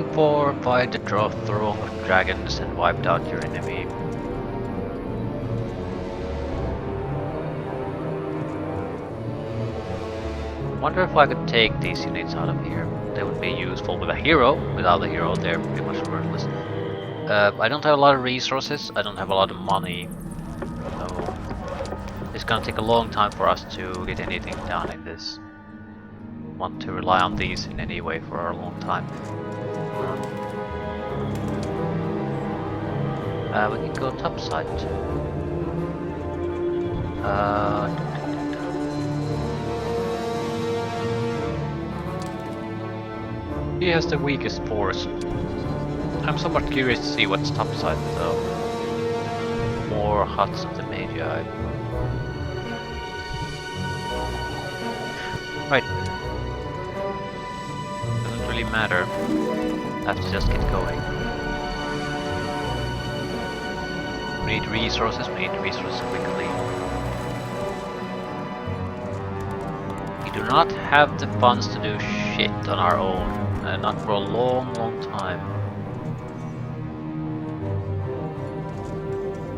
looking for, find the throng of dragons and wiped out your enemy. Wonder if I could take these units out of here. They would be useful with a hero. Without a hero, they're pretty much worthless. I don't have a lot of resources. I don't have a lot of money. So it's gonna take a long time for us to get anything done in this. Want to rely on these in any way for a long time. We can go topside too. He has the weakest force. I'm somewhat curious to see what's topside though. More huts of the Magi. Right. Doesn't really matter. I have to just get going. We need resources quickly. We do not have the funds to do shit on our own. Not for a long time.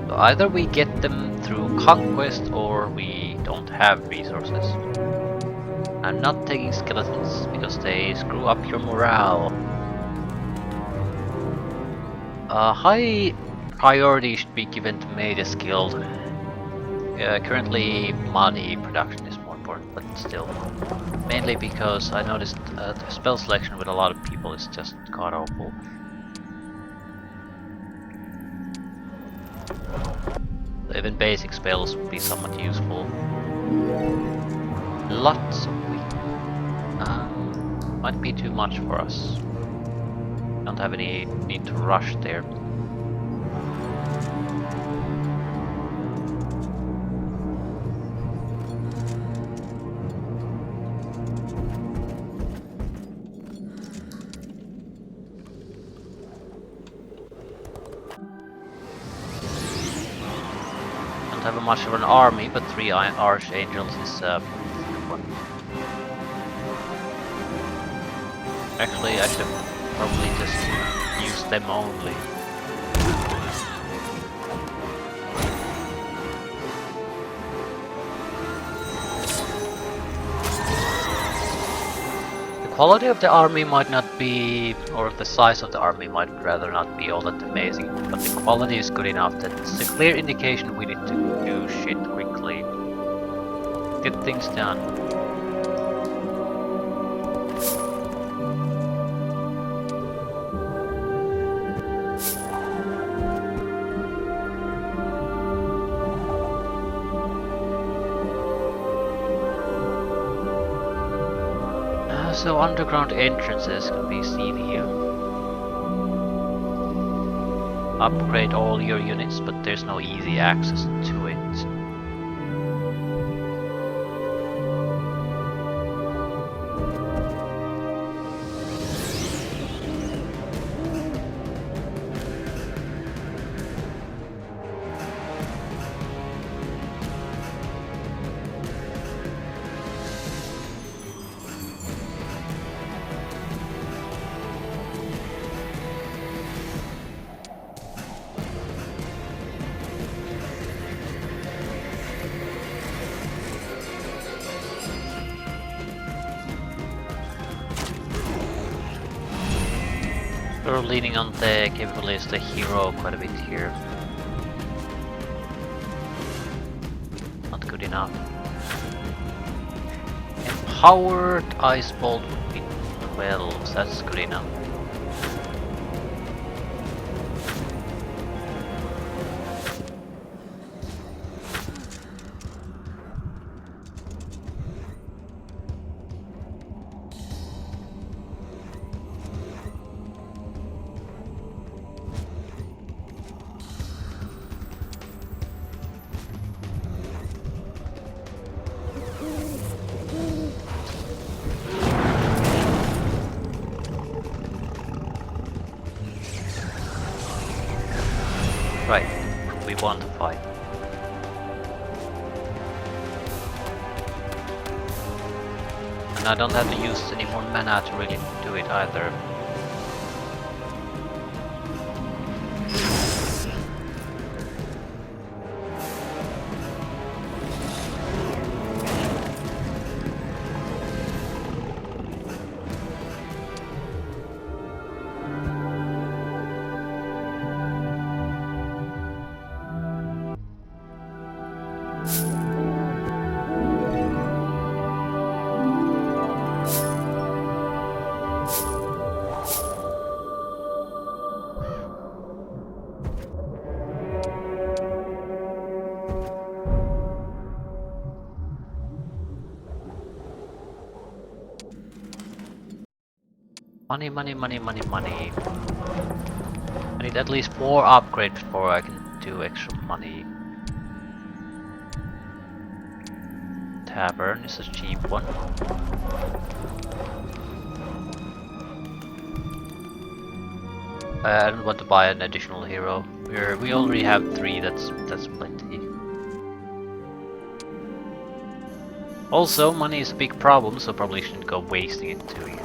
So either we get them through conquest or we don't have resources. I'm not taking skeletons because they screw up your morale. High priority should be given to Magus Guild. Currently money production is more important, but still. Mainly because I noticed the spell selection with a lot of people is just god awful. So even basic spells would be somewhat useful. Lots of weak. Might be too much for us. Don't have any need to rush there. Have much of an army, but 3 archangels is one. Actually, I should probably just use them only. The quality of the army might not be, or the size of the army might rather not be all that amazing, but the quality is good enough that it's a clear indication we need to do shit quickly. Get things done. So underground entrances can be seen here. Upgrade all your units, but there's no easy access to it. We're leaning on the capabilities of the hero quite a bit here. Not good enough. Empowered Ice Bolt would be 12, so that's good enough. Right, we want to fight. And I don't have to use any more mana to really do it either. Money, money, money, money, money. I need at least 4 upgrades before I can do extra money. Tavern is a cheap one. I don't want to buy an additional hero. We already have 3. That's plenty. Also, money is a big problem, so probably shouldn't go wasting it too easily.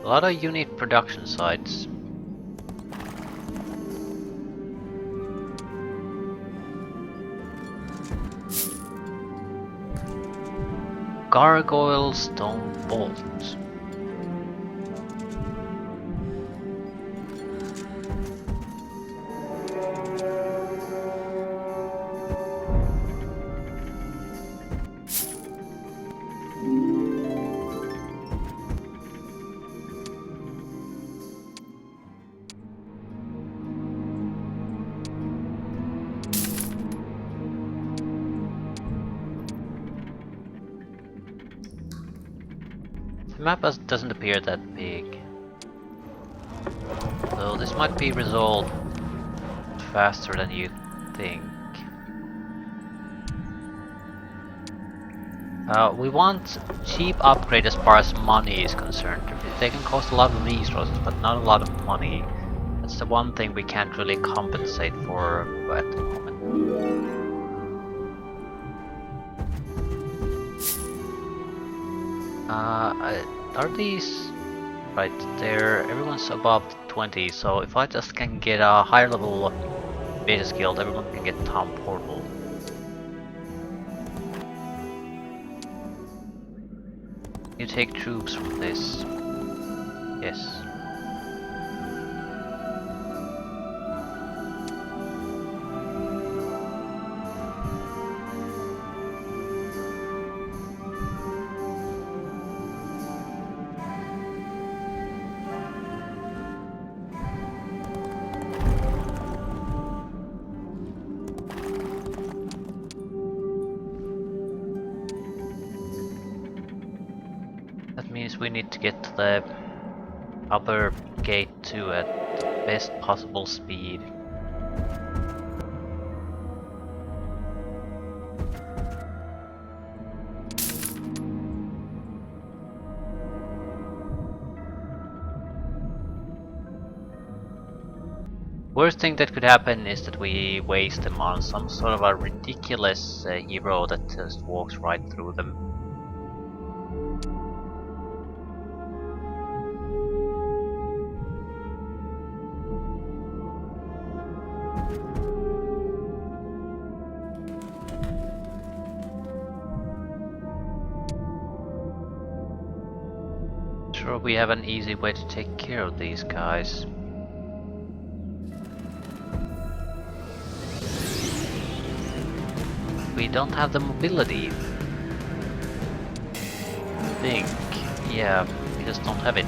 A lot of unit production sites. Gargoyle stone bolts. The map doesn't appear that big. So this might be resolved faster than you think. We want cheap upgrade as far as money is concerned. They can cost a lot of resources, but not a lot of money. That's the one thing we can't really compensate for at the moment. Are these... Right, everyone's above 20, so if I just can get a higher level beta skill, everyone can get Tom Portal. You take troops from this. Yes. That means we need to get to the upper gate 2 at the best possible speed. Worst thing that could happen is that we waste them on some sort of a ridiculous hero that just walks right through them. Sure, we have an easy way to take care of these guys. We don't have the mobility. I think, yeah, we just don't have it.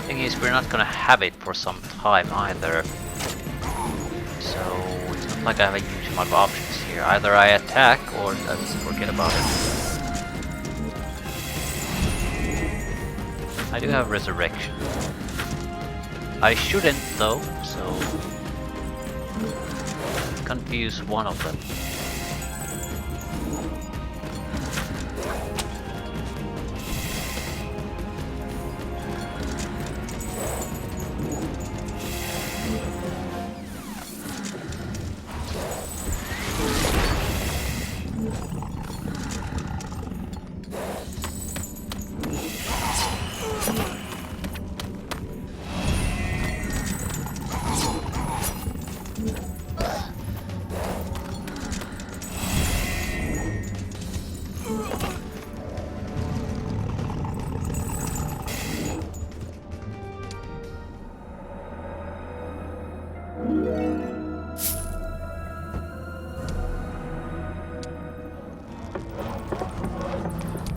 Thing is, we're not gonna have it for some time either. So it's not like I have a huge amount of options here. Either I attack or just forget about it. I do have resurrection. I shouldn't though, so confuse one of them.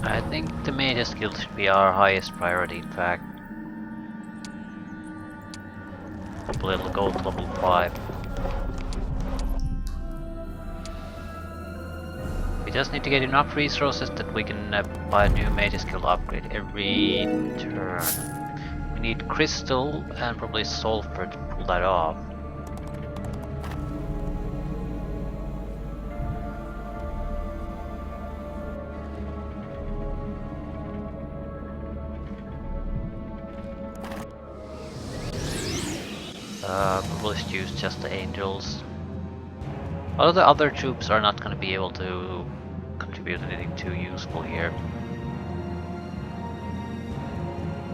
I think the meta skill should be our highest priority, in fact. Hopefully it'll go to level 5. We just need to get enough resources that we can buy a new mage skill upgrade every turn. We need crystal and probably sulfur to pull that off. We'll just use just the angels. All of the other troops are not going to be able to contribute anything too useful here.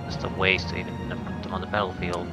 Just a waste to even put them on the battlefield.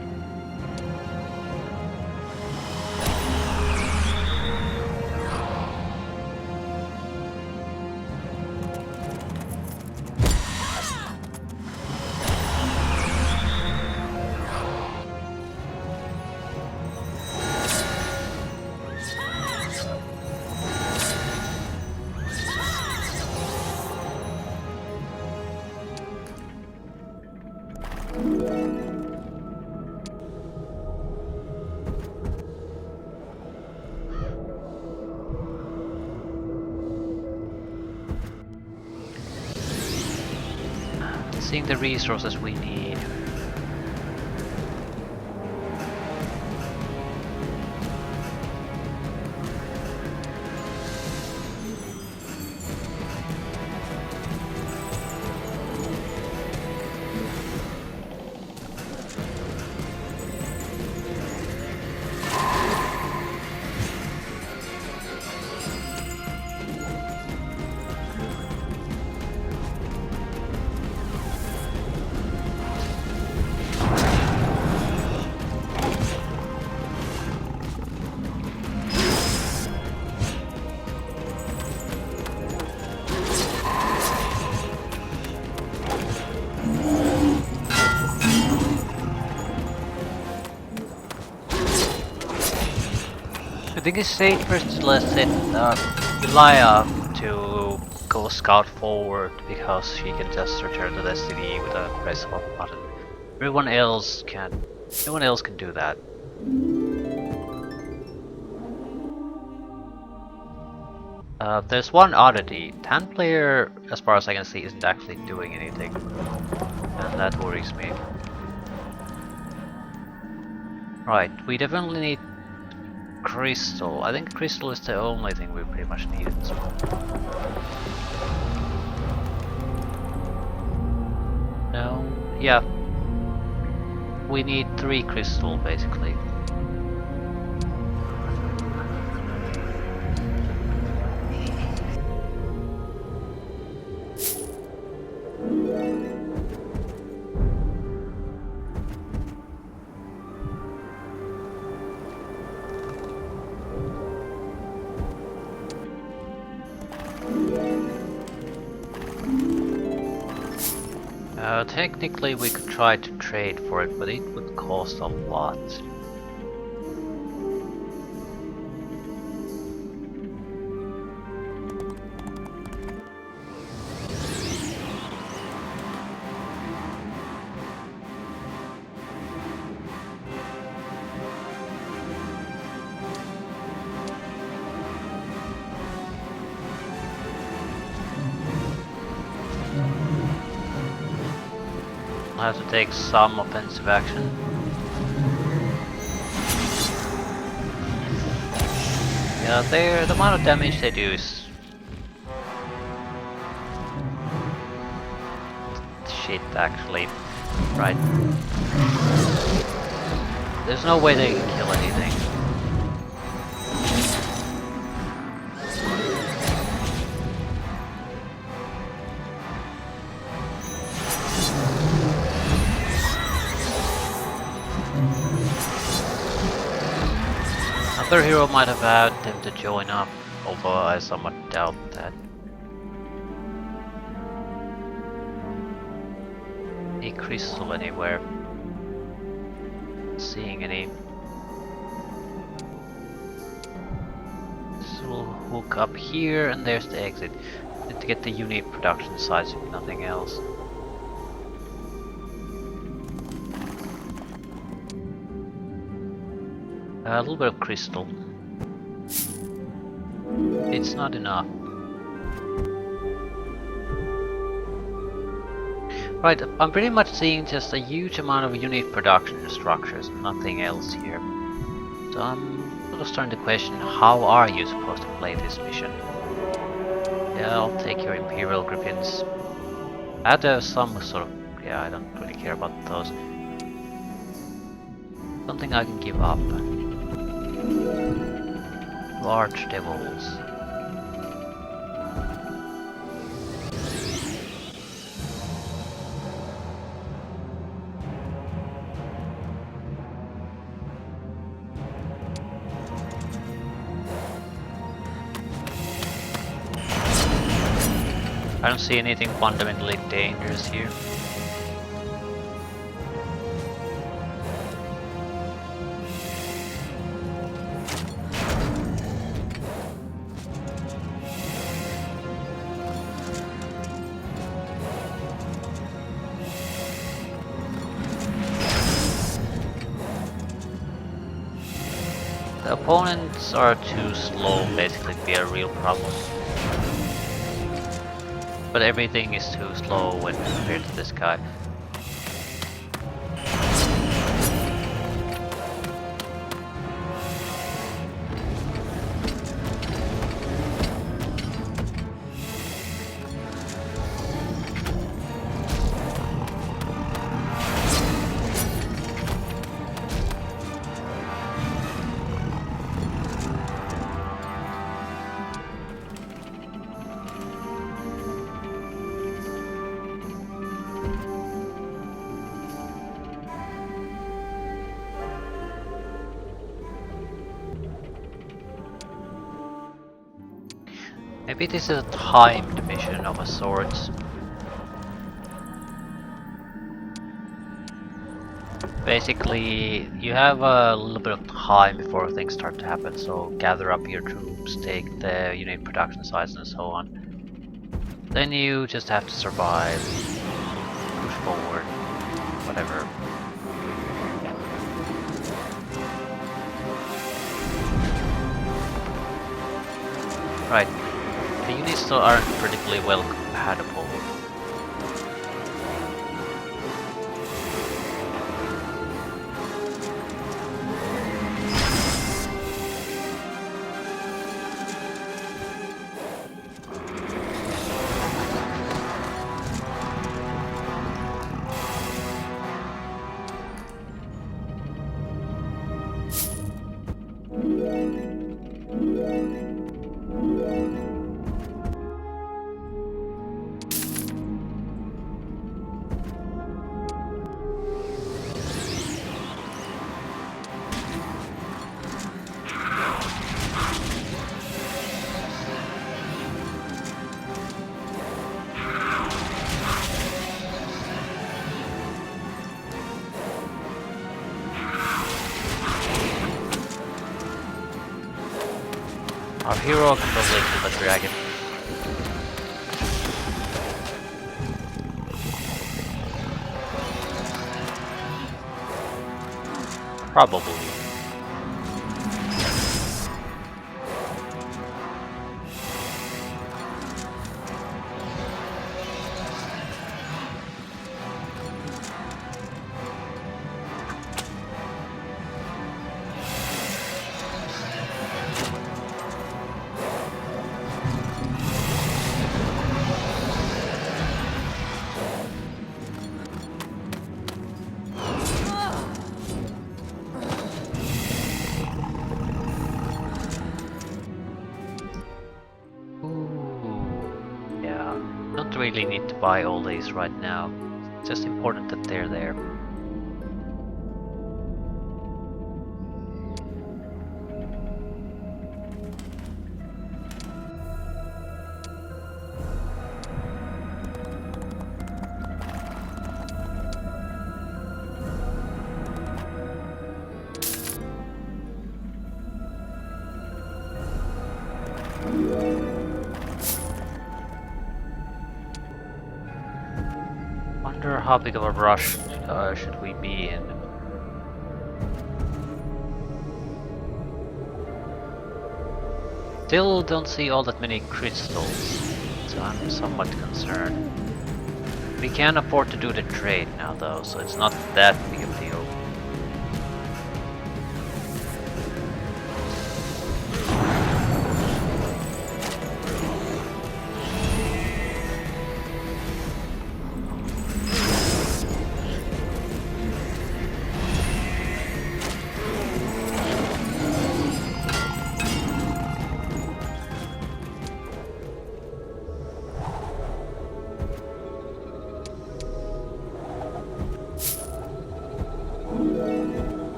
Seeing the resources we need. I think it's safer to let Elia to go scout forward because she can just return to the city with a press of a button. Everyone else can do that. There's one oddity. Tan player, as far as I can see, isn't actually doing anything, and that worries me. Right, we definitely need crystal. I think crystal is the only thing we pretty much need at this moment. No, yeah. We need 3 crystal basically. Technically we could try to trade for it, but it would cost a lot. I'll have to take some offensive action. Yeah, the amount of damage they do is shit actually. Right. There's no way they can kill anything. Another hero might have had them to join up, although I somewhat doubt that. Any crystal anywhere? Seeing any. This will hook up here, and there's the exit. Need to get the unit production size if nothing else. A little bit of crystal. It's not enough. Right, I'm pretty much seeing just a huge amount of unit production structures, nothing else here. So I'm sort of starting to question, how are you supposed to play this mission? Yeah, I'll take your Imperial Griffins. I have some sort of... yeah, I don't really care about those. Something I can give up. Large devils. I don't see anything fundamentally dangerous here. The opponents are too slow, basically, to be a real problem. But everything is too slow when compared to this guy. Maybe this is a timed mission of a sort. Basically, you have a little bit of time before things start to happen, so gather up your troops, take the unit production size and so on. Then you just have to survive, push forward, whatever. Right, the units still aren't particularly well compatible. Our hero can probably kill the dragon. Probably. Don't really need to buy all these right now. It's just important that they're there. Wonder how big of a rush should we be in? Still don't see all that many crystals, so I'm somewhat concerned. We can afford to do the trade now though, so it's not that big of a deal.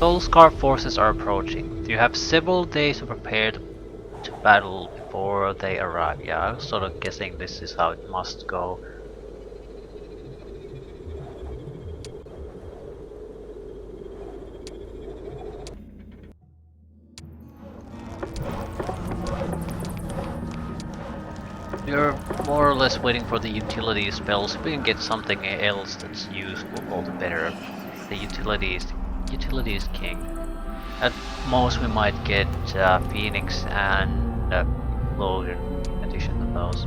Soulscar forces are approaching. You have several days to prepare to battle before they arrive. Yeah, I was sort of guessing this is how it must go. We're more or less waiting for the utility spells. If we can get something else that's useful, all the better. The utility is king. At most we might get Phoenix and Logan in addition to those.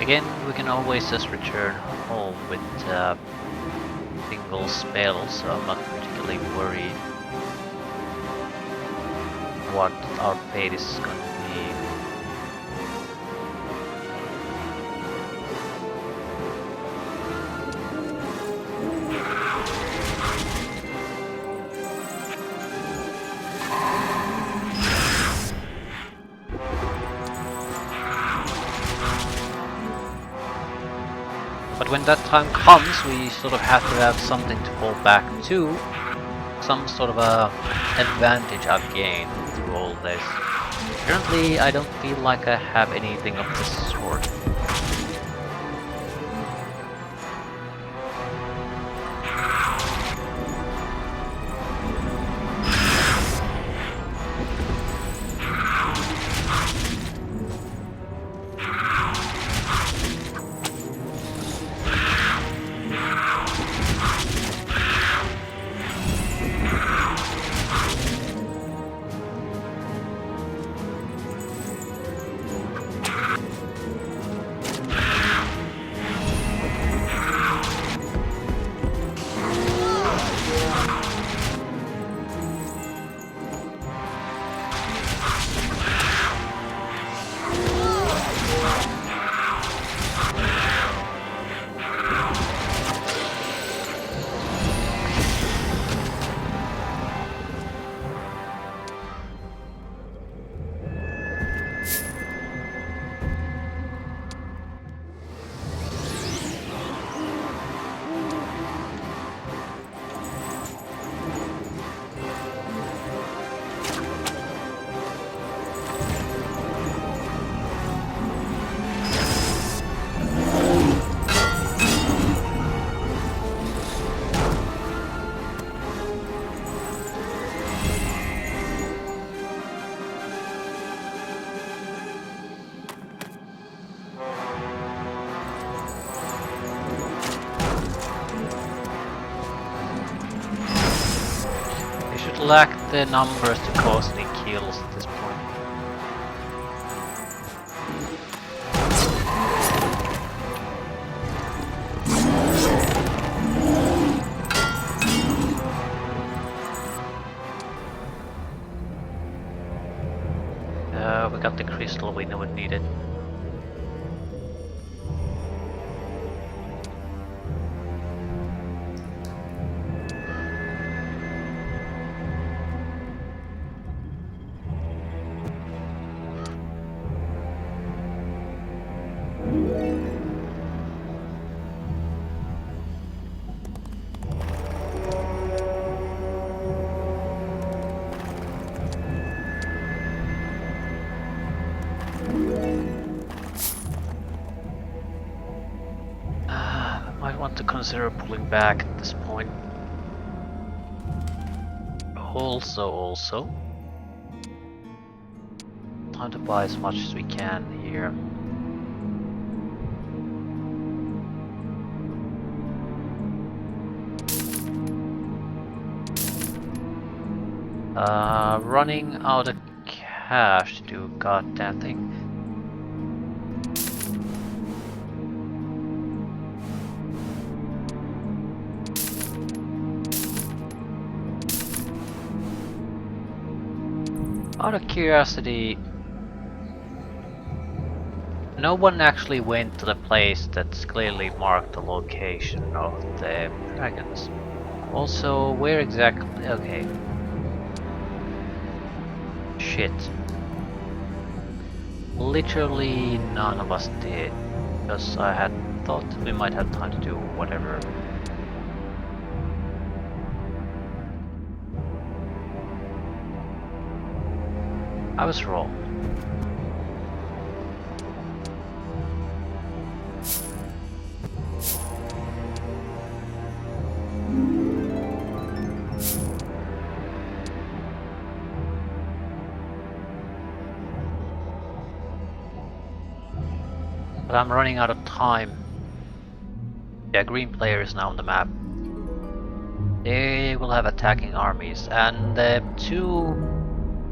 Again, we can always just return home with single spells, so I'm not particularly worried what our fate is going to be. But when that time comes, we sort of have to have something to fall back to. Some sort of a advantage I've gained through all this. Currently, I don't feel like I have anything of this sort. Lack the numbers to cause any kills at this point. We got the crystal we know it needed. Might want to consider pulling back at this point. Also, time to buy as much as we can here. Running out of cash to do a goddamn thing. Out of curiosity, no one actually went to the place that's clearly marked the location of the dragons. Also, where exactly? Okay. Shit. Literally none of us did, because I had thought we might have time to do whatever. I was wrong. But I'm running out of time. The green player is now on the map. They will have attacking armies, and the two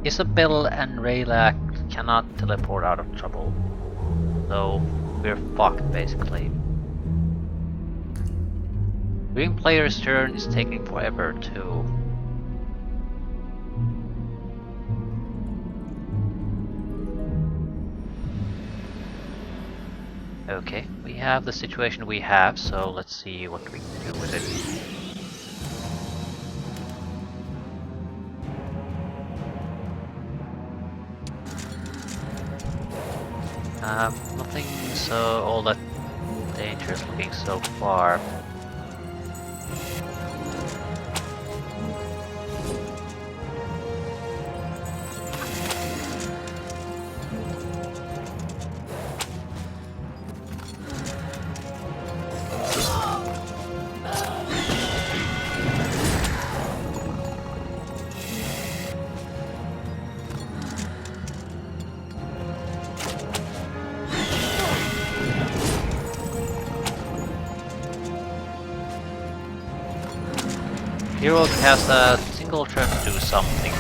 Isabel and Raylak cannot teleport out of trouble. So we're fucked basically. Green player's turn is taking forever too. Okay, we have the situation we have, so let's see what we can do with it. Nothing so all that dangerous looking so far. Hero has a single turn to do something.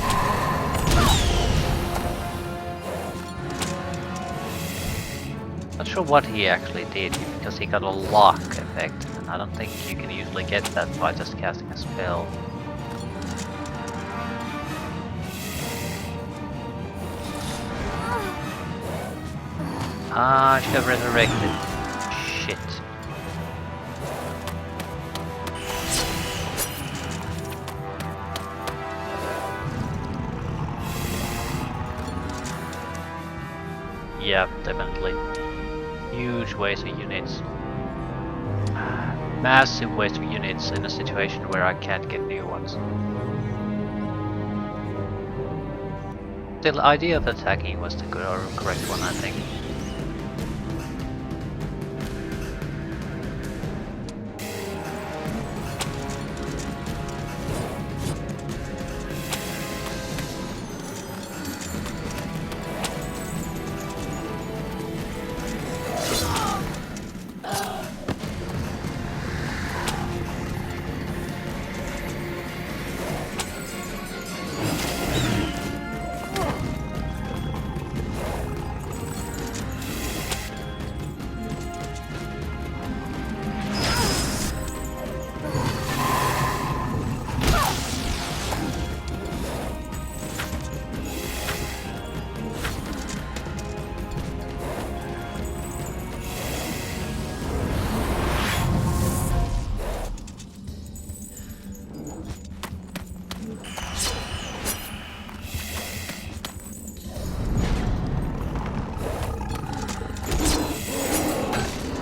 Not sure what he actually did, because he got a lock effect, and I don't think you can usually get that by just casting a spell. Ah, I should have resurrected. Shit. Yeah, definitely. Huge waste of units. Massive waste of units in a situation where I can't get new ones. The idea of attacking was the good or correct one, I think.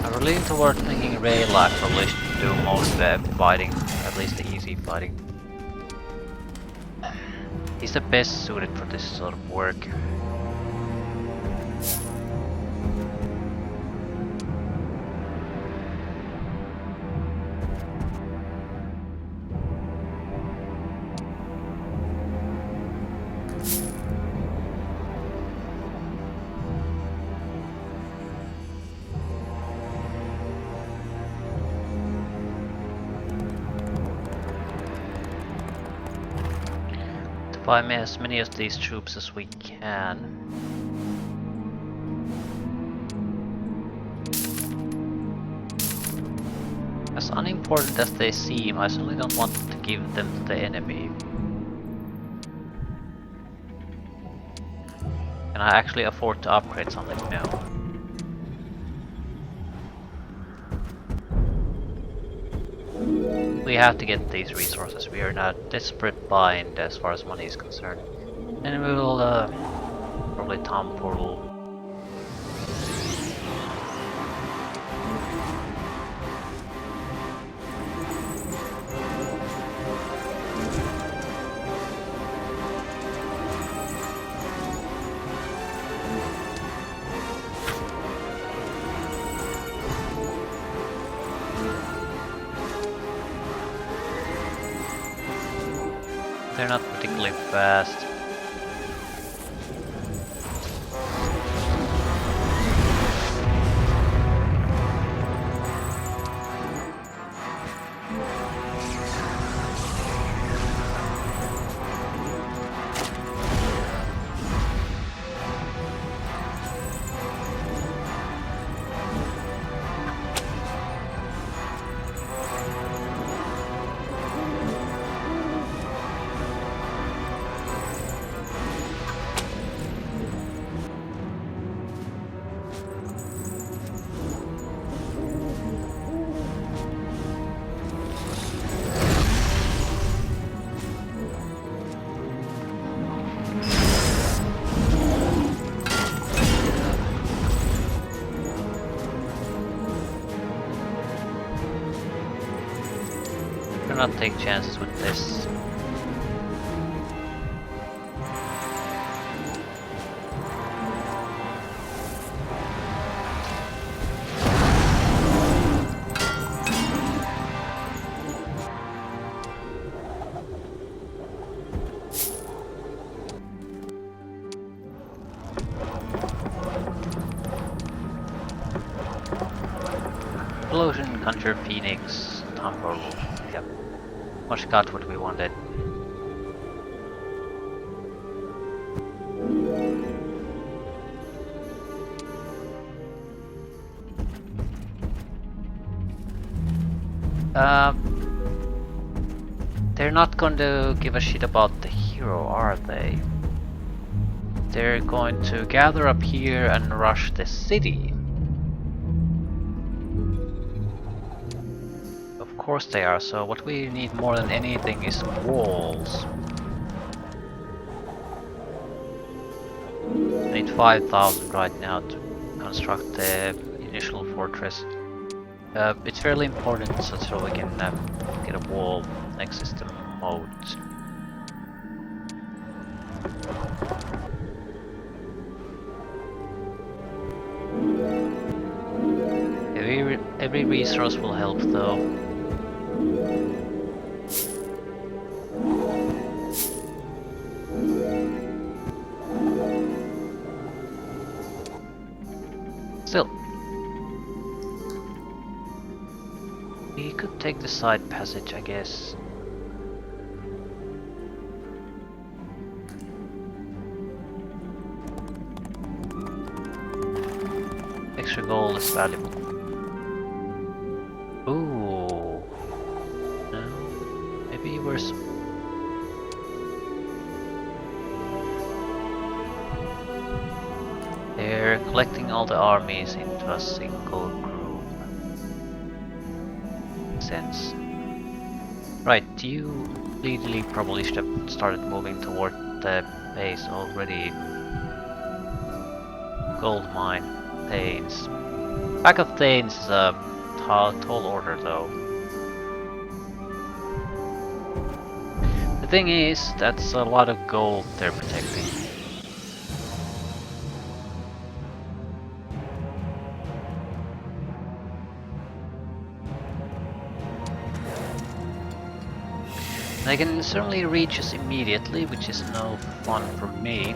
I'm leaning toward thinking Raylak probably should do most of the fighting, at least the easy fighting. He's the best suited for this sort of work. Buy as many of these troops as we can. As unimportant as they seem, I certainly don't want to give them to the enemy. Can I actually afford to upgrade something? No. We have to get these resources. We are in a desperate bind as far as money is concerned. And we will probably Tom Portal. They're not particularly fast. Do not take chances with this. Explosion, Conjure, Phoenix, Tom Portal. Yep. Much got what we wanted. They're not going to give a shit about the hero, are they? They're going to gather up here and rush the city. Of course they are, so what we need more than anything is walls. We need 5,000 right now to construct the initial fortress. It's fairly important so we can get a wall next system mode. Every resource will help though. Still, we could take the side passage, I guess. Extra gold is valuable. Ooh. No. Maybe we're They're collecting all the armies into a single group. Sense. Right, you legally probably should have started moving toward the base already. Gold mine. Thanes. Back of Thanes is a tall order though. The thing is, that's a lot of gold they're protecting. They can certainly reach us immediately, which is no fun for me.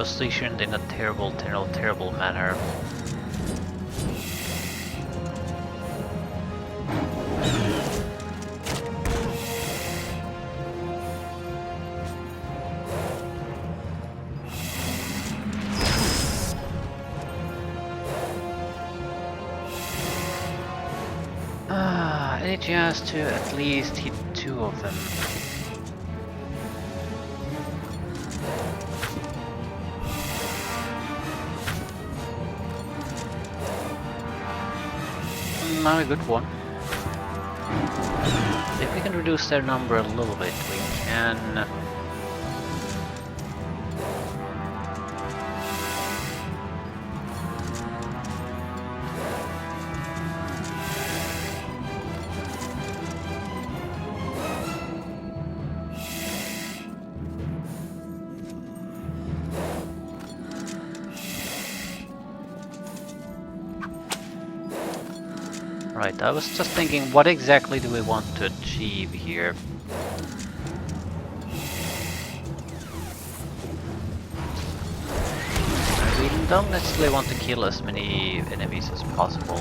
positioned in a terrible, terrible, terrible manner. Any chance to at least hit 2 of them? Not a good one. If we can reduce their number a little bit, we can... Right, I was just thinking, what exactly do we want to achieve here? We don't necessarily want to kill as many enemies as possible.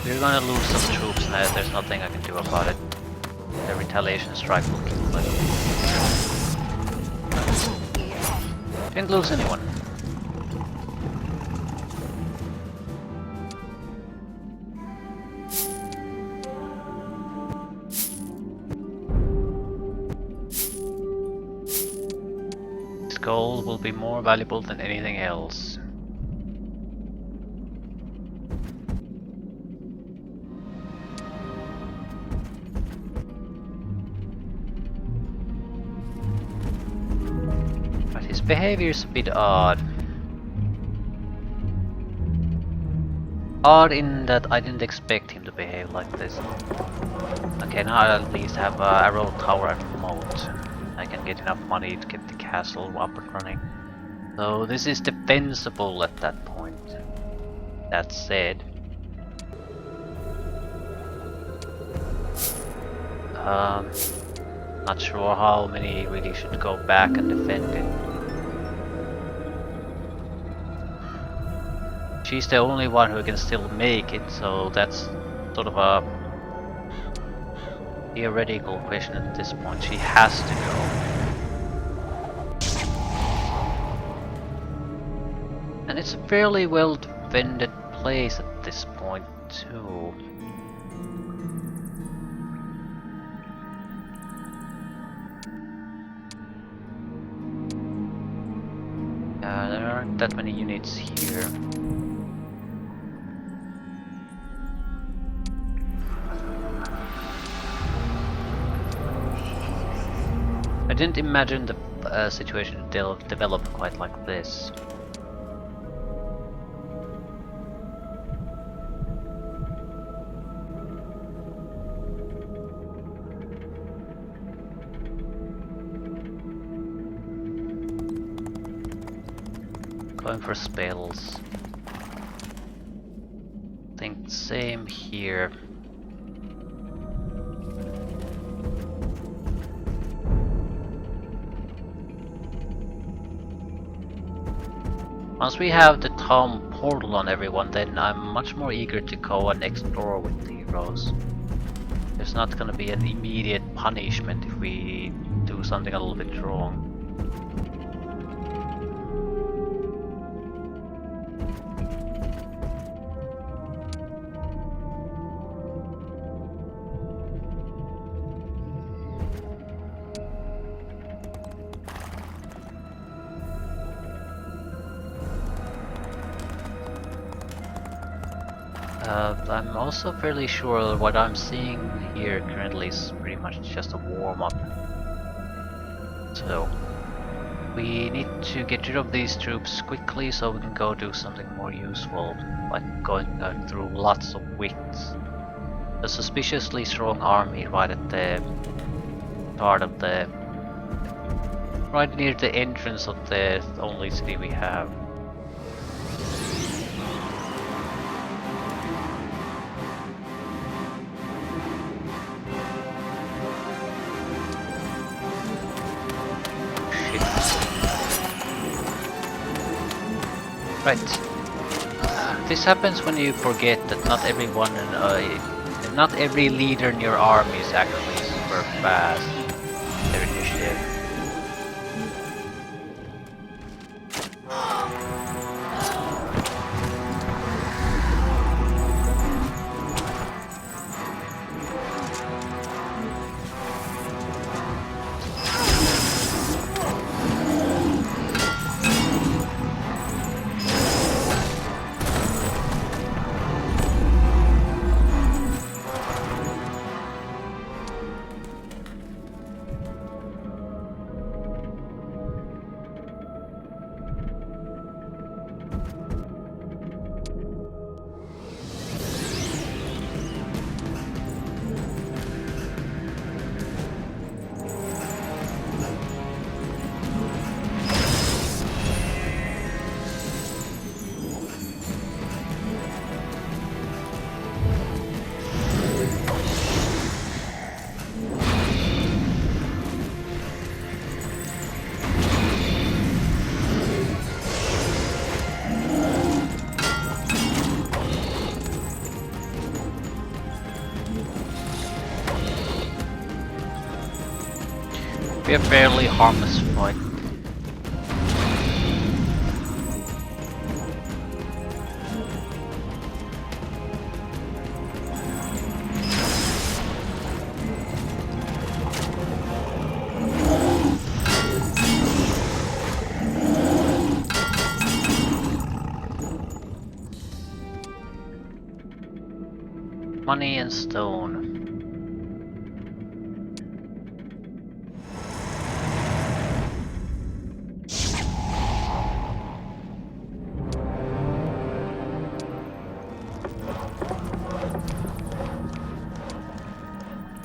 We're gonna lose some troops now, there's nothing I can do about it. The retaliation strike will kill them. Didn't lose anyone. This gold will be more valuable than anything else. Behavior is a bit odd. Odd in that I didn't expect him to behave like this. Okay, now I at least have a arrow tower and moat. I can get enough money to get the castle up and running. So this is defensible at that point. That said, not sure how many really should go back and defend it. She's the only one who can still make it, so that's sort of a theoretical question at this point. She has to go. And it's a fairly well defended place at this point too. There aren't that many units here. I didn't imagine the situation to develop quite like this. Going for spells. Think same here. Once we have the town portal on everyone, then I'm much more eager to go and explore with the heroes. There's not gonna be an immediate punishment if we do something a little bit wrong. I'm also fairly sure what I'm seeing here currently is pretty much just a warm-up. So, we need to get rid of these troops quickly so we can go do something more useful, like going through lots of wicks. A suspiciously strong army right at the start of the... right near the entrance of the only city we have. shit. Right. This happens when you forget that not not every leader in your army is actually super fast. Their initiative. Be a fairly harmless fight. Money and stone.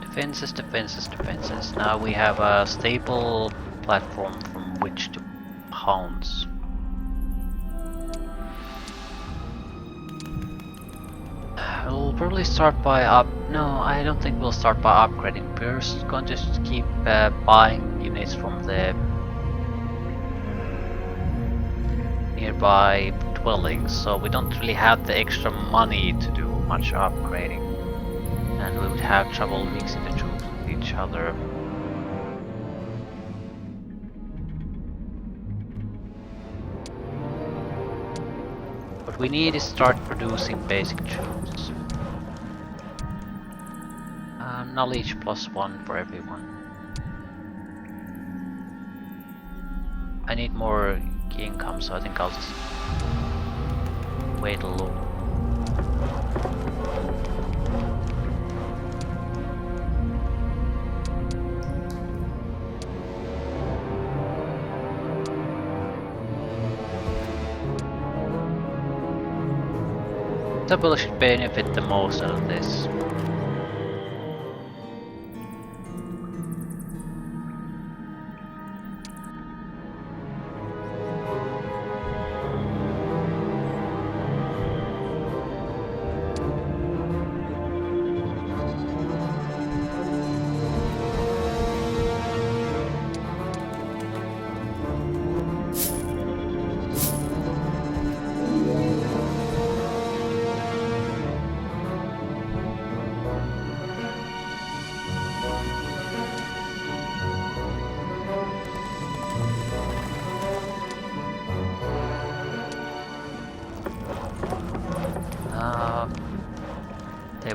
Defenses, defenses, defenses. Now we have a stable platform from which to pounce. We'll probably start by No, I don't think we'll start by upgrading. We're just going to just keep buying units from the nearby dwellings, so we don't really have the extra money to do much upgrading. And we would have trouble mixing the troops with each other. What we need is start producing basic troops. Knowledge +1 for everyone. I need more key income, so I think I'll just wait a little. Double should benefit the most out of this.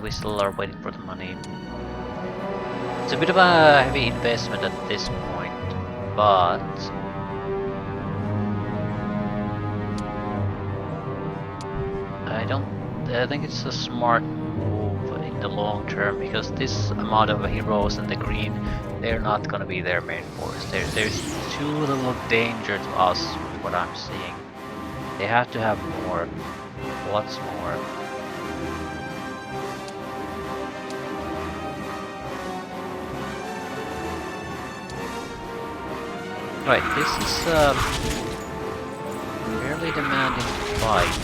We still are waiting for the money. It's a bit of a heavy investment at this point, but I think it's a smart move in the long term, because this amount of heroes in the green, they're not gonna be their main force. There's too little danger to us with what I'm seeing. They have to have more, lots more. Right, this is a fairly demanding fight.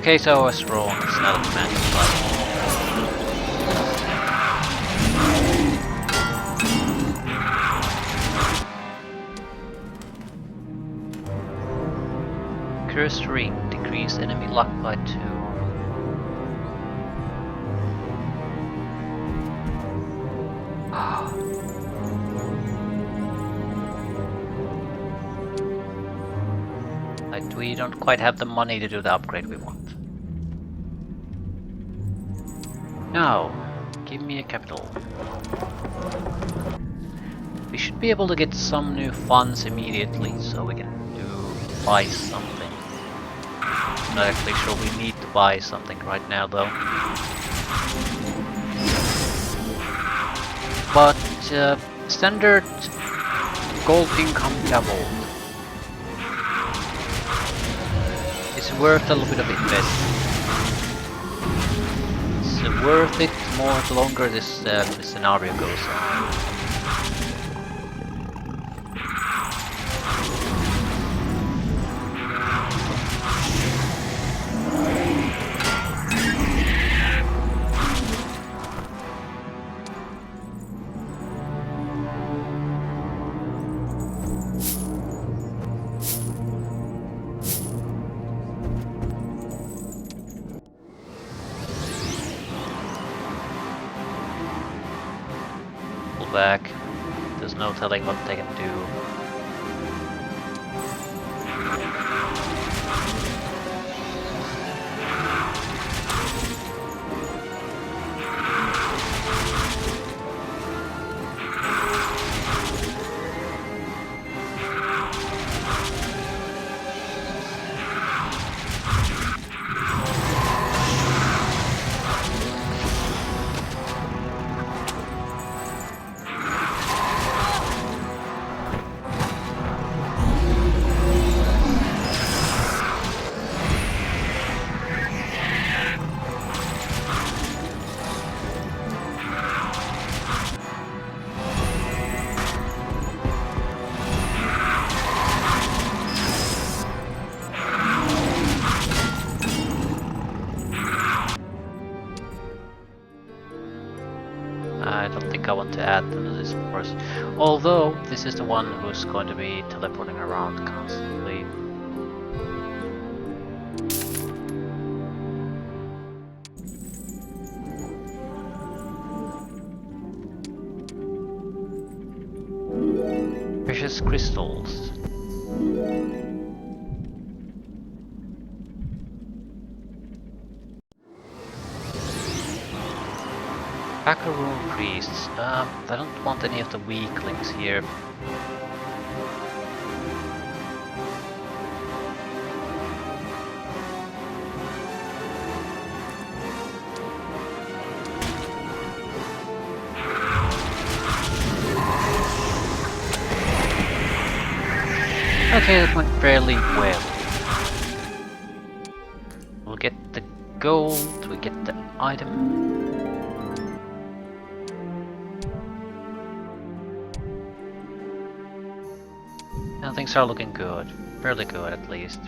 Okay, so I was wrong. It's not a command slide. Cursed ring, decrease enemy luck by 2. We don't quite have the money to do the upgrade we want. Now, give me a capital. We should be able to get some new funds immediately, so we can buy something. I'm not actually sure we need to buy something right now though. But standard gold income doubled. It's worth a little bit of investment. It's worth it more the longer this scenario goes on. Back. There's no telling what they can do. I don't think I want to add them to this force. Although, this is the one who's going to be teleporting around constantly. Precious crystals. Macaroon priests. I don't want any of the weaklings here. Okay, that went fairly well. We'll get the gold, we get the item. And things are looking good. Fairly good at least.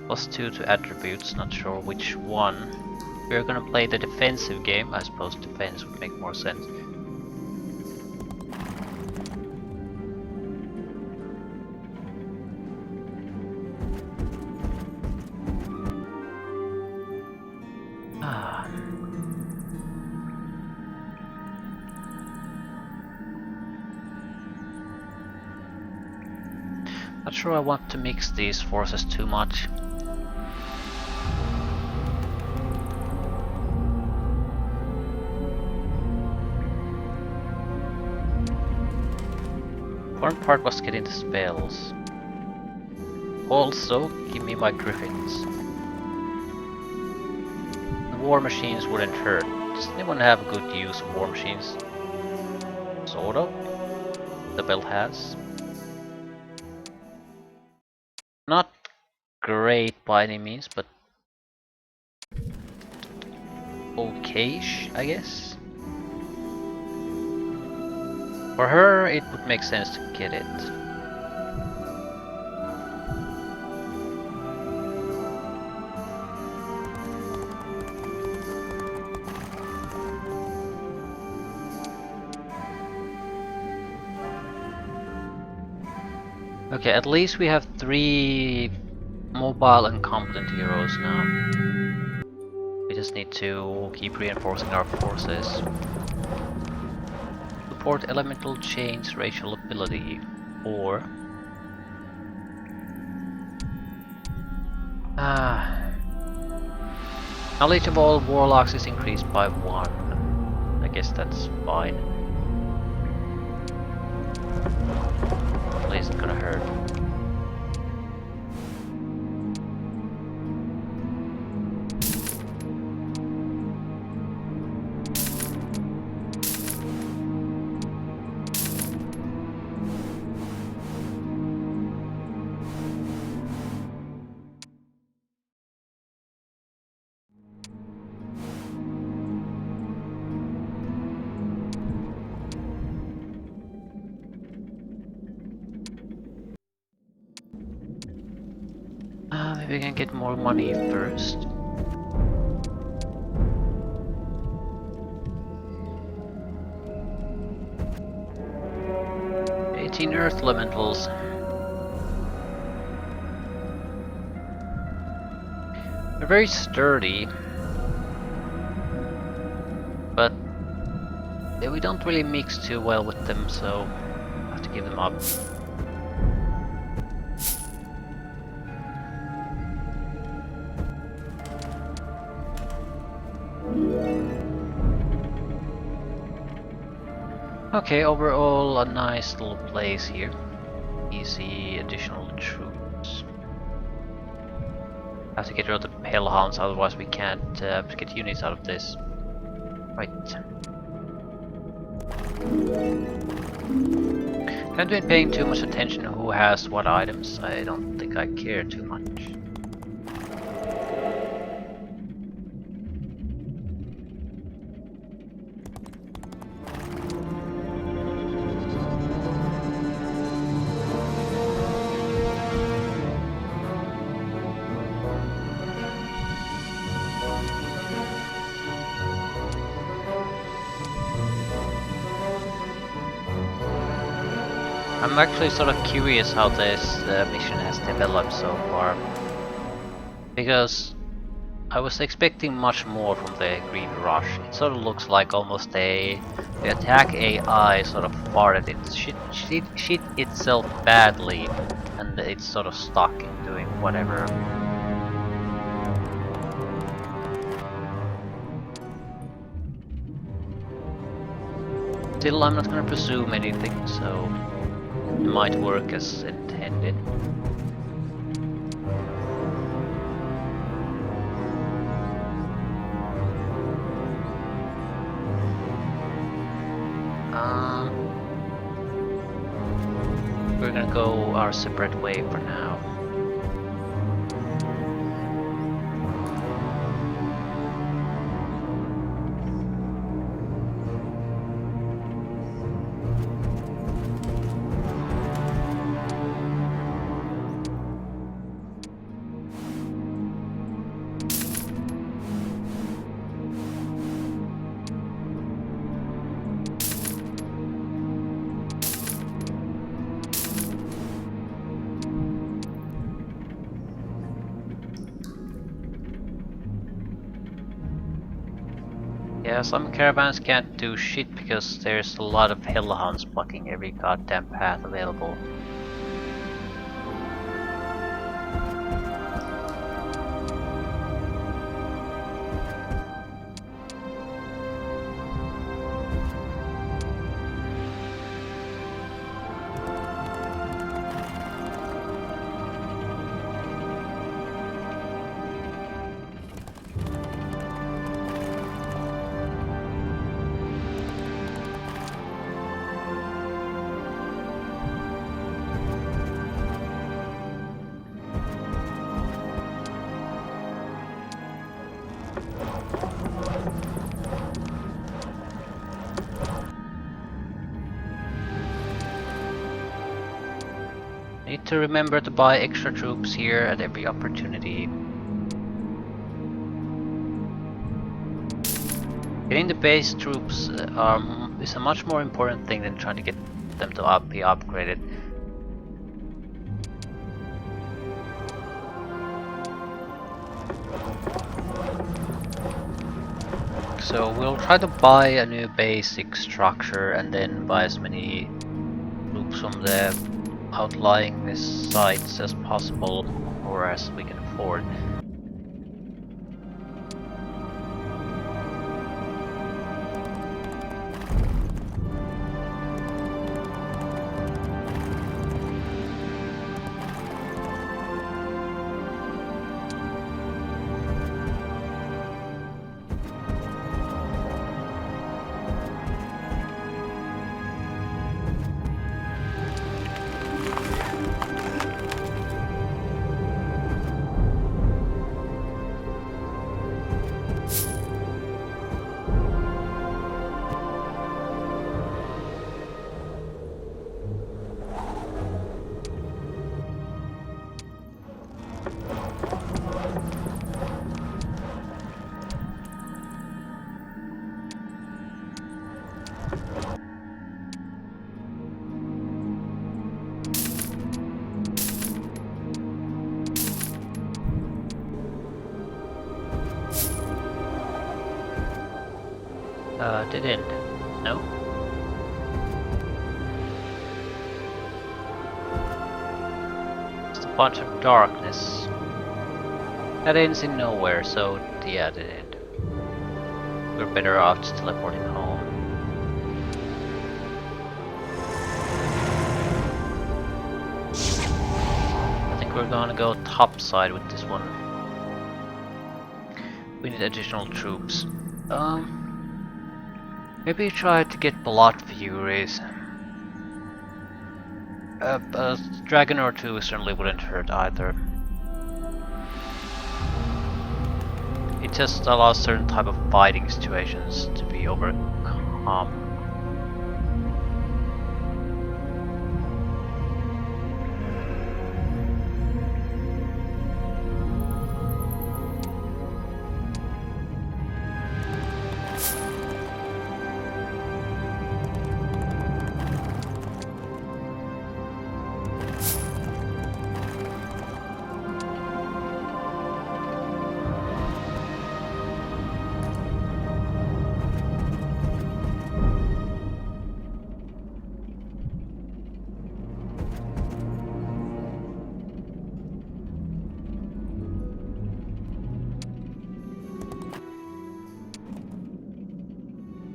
+2 to attributes, not sure which one. We're gonna play the defensive game. I suppose defense would make more sense. Not sure I want to mix these forces too much. Important part was getting the spells. Also, give me my griffins. The war machines wouldn't hurt. Does anyone have good use of war machines? Sort of. The bell has. Not great by any means, but okay-ish, I guess. For her, it would make sense to get it. Okay, at least we have 3 mobile and competent heroes now. We just need to keep reinforcing our forces. Support elemental chains racial ability, or knowledge of all warlocks is increased by 1. I guess that's fine. At least it's gonna hurt. Maybe we can get more money first. Earth elementals. They're very sturdy, but we don't really mix too well with them, so I have to give them up. Okay, overall a nice little place here. Easy additional troops. Have to get rid of the hellhounds, otherwise we can't get units out of this. Right. Haven't been paying too much attention to who has what items. I don't think I care too much. I'm actually sort of curious how this mission has developed so far, because I was expecting much more from the Green Rush. It sort of looks like almost the attack AI sort of farted it shit itself badly, and it's sort of stuck in doing whatever. Still, I'm not gonna presume anything, so it might work as intended. We're gonna go our separate way for now. Yeah, some caravans can't do shit because there's a lot of hellhounds blocking every goddamn path available. Need to remember to buy extra troops here at every opportunity. Getting the base troops is a much more important thing than trying to get them to be upgraded. So we'll try to buy a new basic structure and then buy as many troops from the outlying sites as possible, or as we can afford. Did end. No? It's a bunch of darkness. That ends in nowhere, so yeah, that end. We're better off just teleporting home. I think we're gonna go topside with this one. We need additional troops. Maybe try to get Blood Furies. A dragon or two certainly wouldn't hurt either. It just allows certain type of fighting situations to be overcome.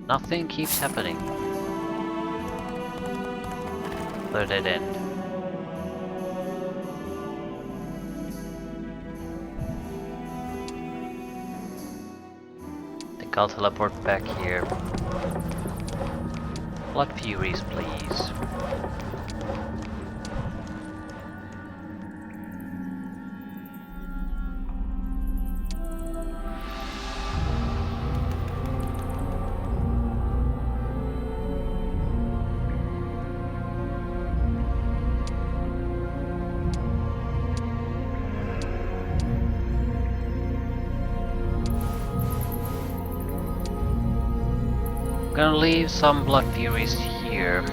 Nothing keeps happening. The dead end. I think I'll teleport back here. Blood Furies, please. I'm gonna leave some Blood Furies here,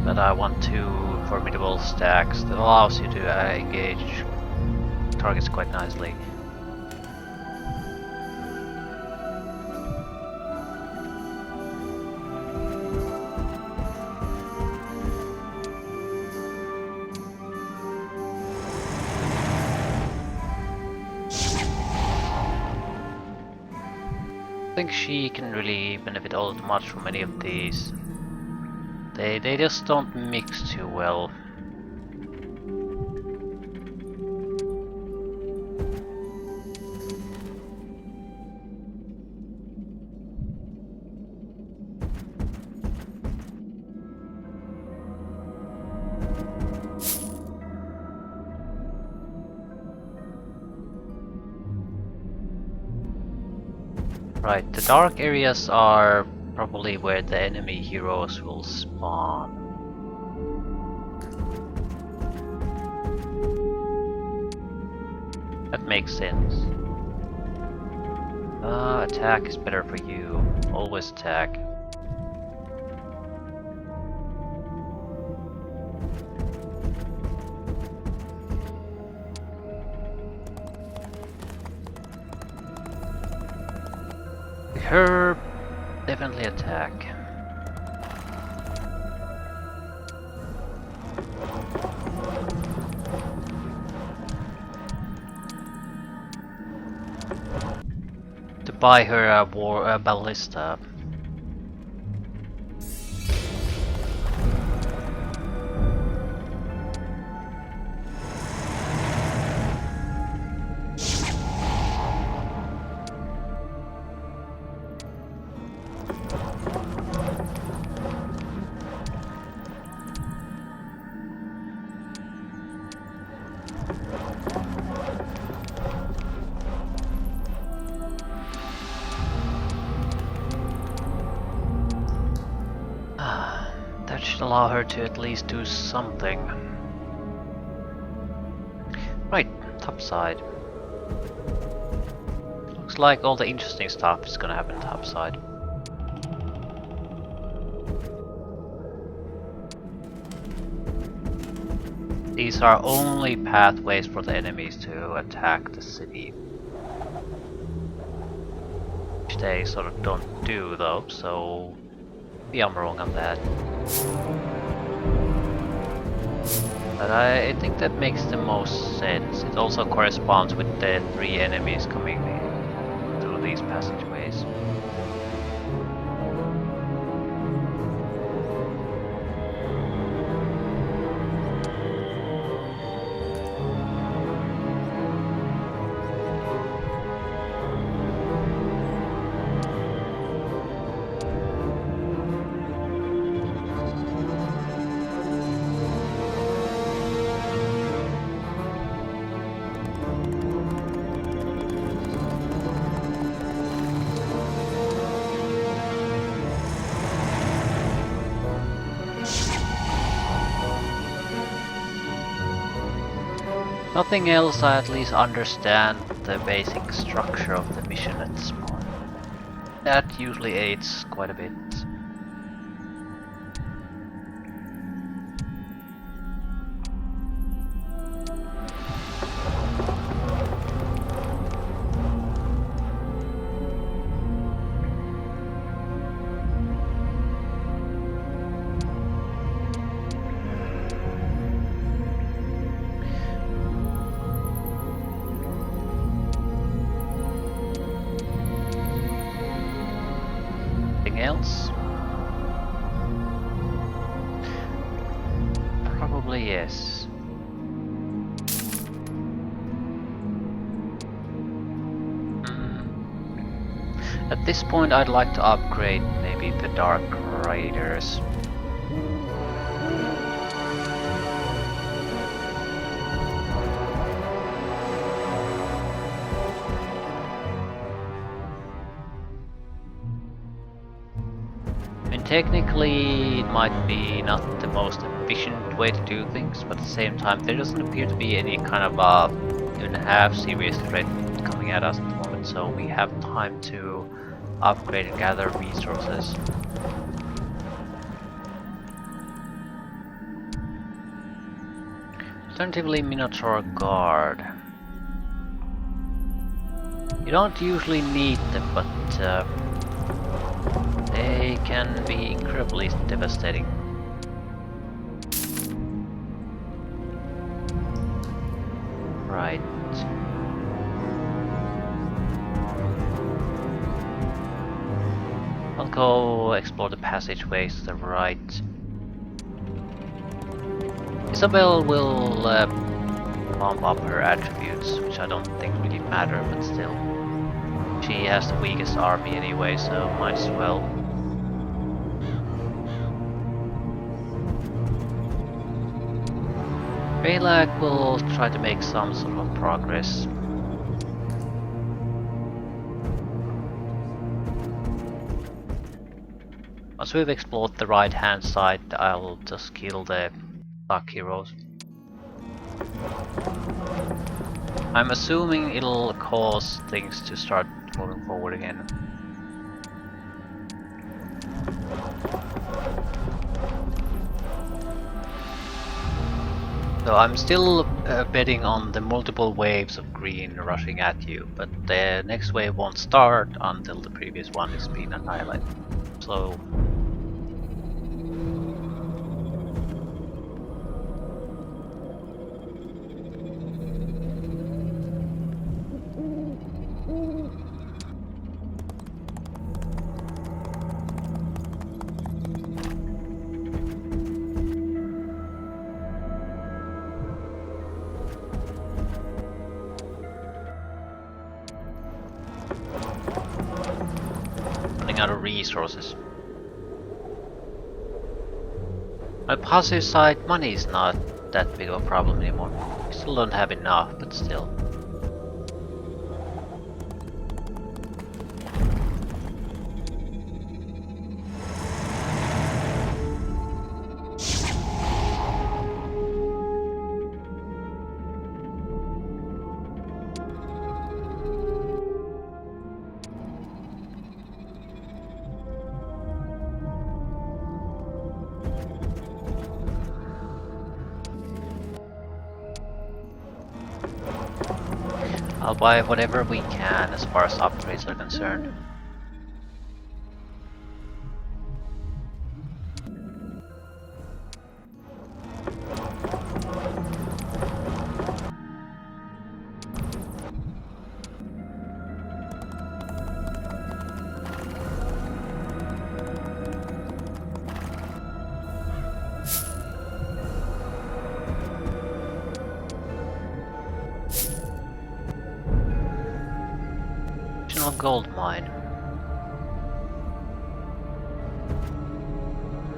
but I want two formidable stacks that allows you to engage targets quite nicely. I think she can really benefit all that much from any of these. They just don't mix too well. Right, the dark areas are probably where the enemy heroes will spawn. That makes sense. Attack is better for you. Always attack. Her definitely attack. To buy her a ballista. That should allow her to at least do something. Right, top side. Looks like all the interesting stuff is gonna happen top side. These are only pathways for the enemies to attack the city. Which they sort of don't do though, so maybe I'm wrong on that. But I think that makes the most sense. It also corresponds with the 3 enemies coming through these passageways. Nothing else, I at least understand the basic structure of the mission at this point. That usually aids quite a bit. Else? Probably yes. At this point I'd like to upgrade maybe the Dark Raiders. Technically, it might be not the most efficient way to do things, but at the same time, there doesn't appear to be any kind of even half serious threat coming at us at the moment, so we have time to upgrade and gather resources. Alternatively, Minotaur Guard. You don't usually need them, but they can be incredibly devastating. Right. I'll go explore the passageways to the right. Isabel will bump up her attributes, which I don't think really matter, but still. She has the weakest army anyway, so might as well. Balak will try to make some sort of progress. Once we've explored the right hand side, I'll just kill the dark heroes. I'm assuming it'll cause things to start moving forward again. So I'm still betting on the multiple waves of green rushing at you, but the next wave won't start until the previous one has been annihilated. slow. Running out of resources. On the positive side, money is not that big of a problem anymore. We still don't have enough, but still. I'll buy whatever we can as far as upgrades are concerned. Gold mine.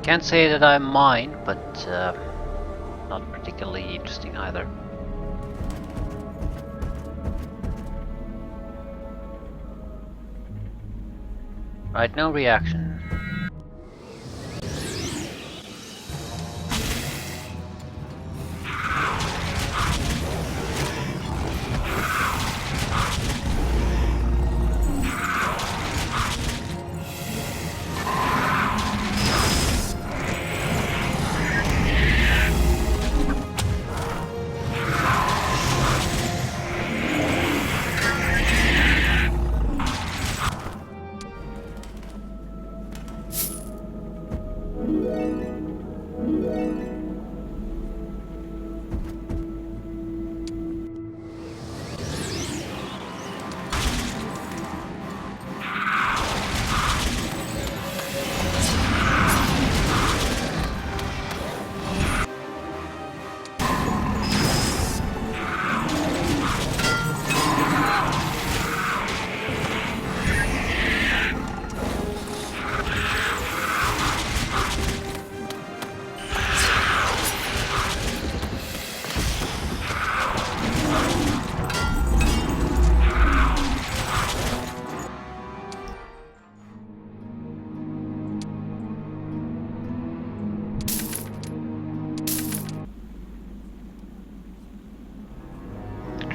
Can't say that I mind, but not particularly interesting either. Right, no reaction.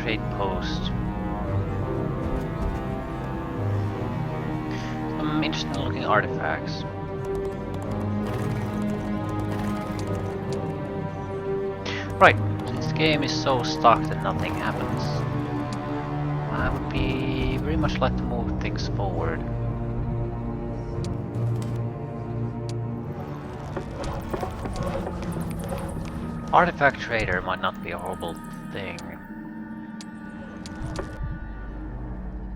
Trade post. Some interesting looking artifacts. Right, since the game is so stuck that nothing happens, I would be very much like to move things forward. Artifact trader might not be a horrible thing.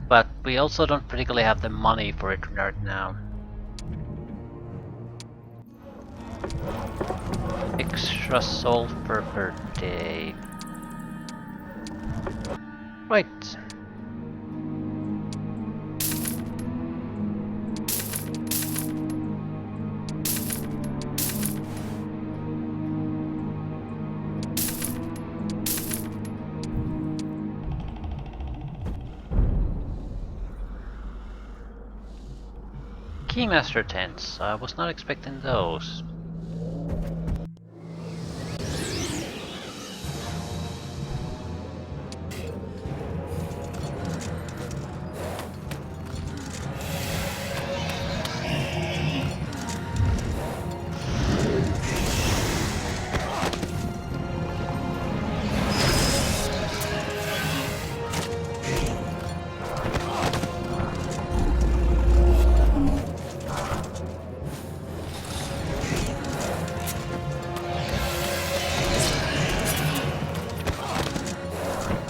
But we also don't particularly have the money for it right now. Extra sulfur per day. Right. Keymaster tents. I was not expecting those.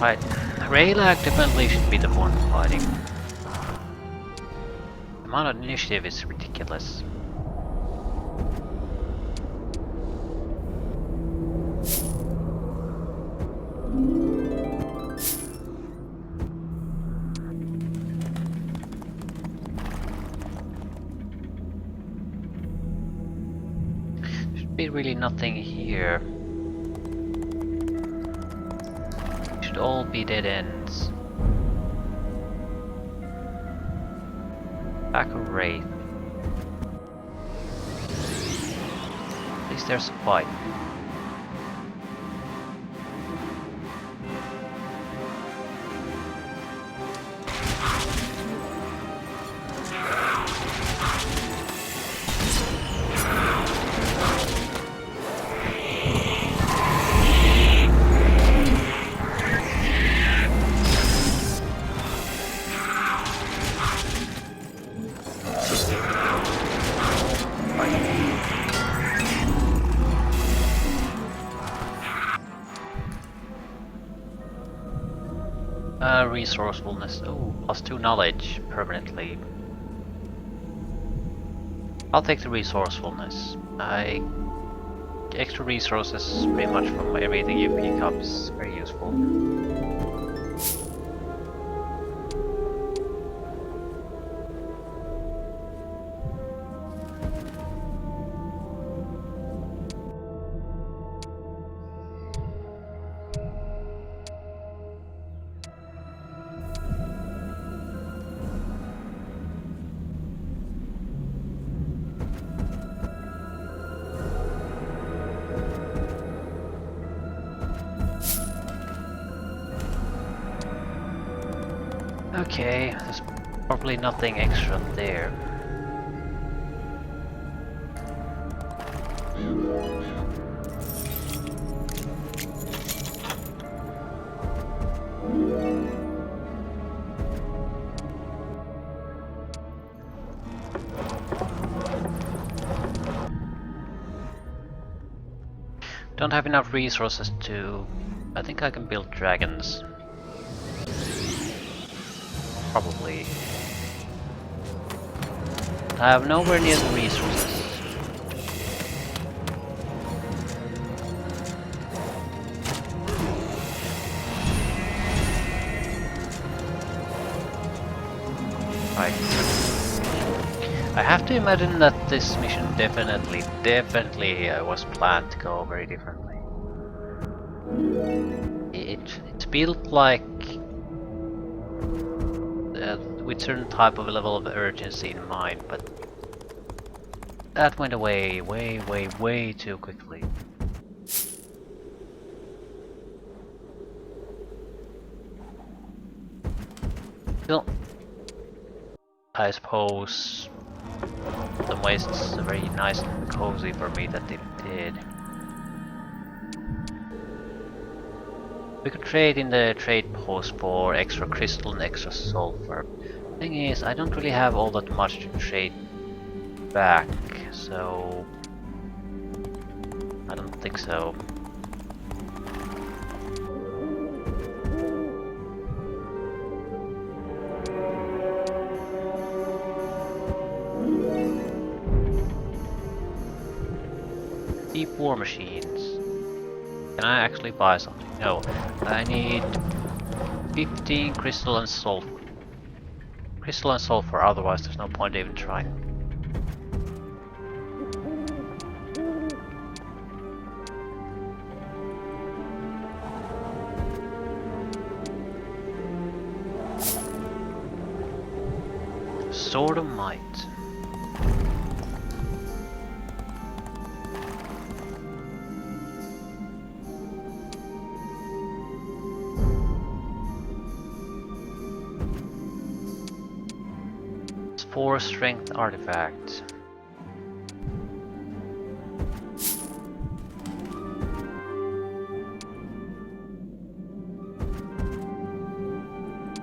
Right, Raylag definitely should be the one fighting. The amount of initiative is ridiculous. Should be really nothing here. Should all be dead ends. Back of Wraith. At least there's a fight. Resourcefulness. Oh, +2 knowledge permanently. I'll take the resourcefulness. Extra resources pretty much from everything you pick up is very useful. Okay, there's probably nothing extra there. Don't have enough resources to... I think I can build dragons. Probably. I have nowhere near the resources. Right. I have to imagine that this mission definitely was planned to go very differently. It's built like with certain type of level of urgency in mind, but that went away way too quickly. Still, I suppose in some ways it's very nice and cozy for me that it did. We could trade in the trade post for extra crystal and extra sulfur. Thing is, I don't really have all that much to trade back, so I don't think so. Deep war machines. Can I actually buy something? No. I need 15 crystal and sulfur. Crystal and sulfur, otherwise there's no point even trying. Sword of Might. It's 4 strength artifact.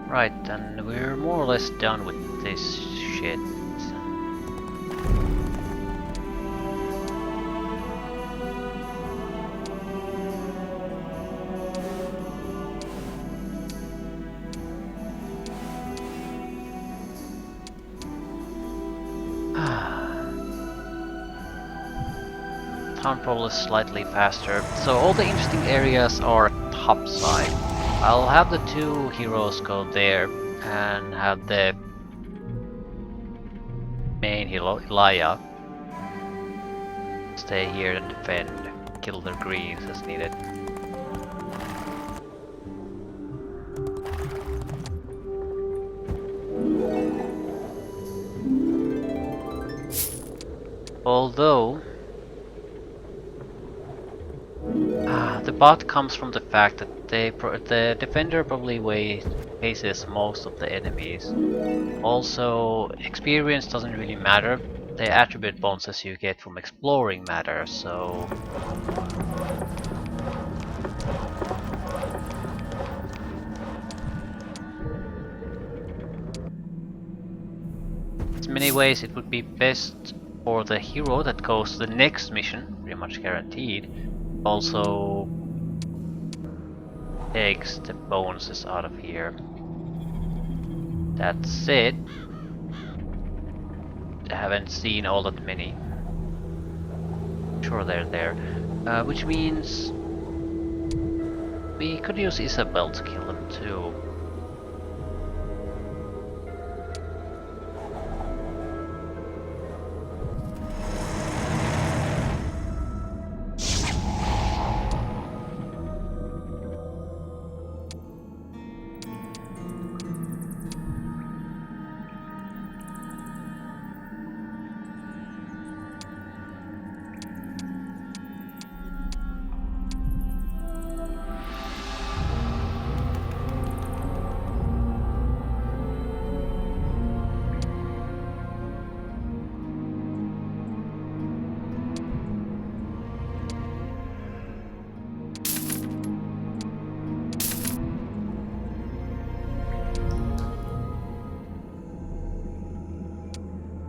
Right, and we're more or less done with this shit. town probably slightly faster. So all the interesting areas are top side. I'll have the 2 heroes go there and have the main hero, Elia, stay here and defend, kill the greens as needed. Although the bot comes from the fact that the defender probably faces most of the enemies. Also, experience doesn't really matter. The attribute bonuses you get from exploring matter, so in many ways it would be best for the hero that goes to the next mission, pretty much guaranteed. Also takes the bonuses out of here. That's it. I haven't seen all that many. Sure they're there. Which means we could use Isabel to kill them too.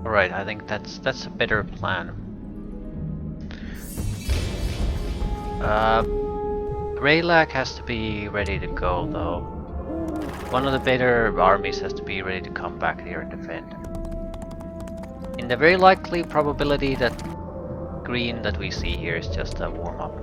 Alright, I think that's a better plan. Raylac has to be ready to go though. One of the better armies has to be ready to come back here and defend. In the very likely probability that green that we see here is just a warm-up.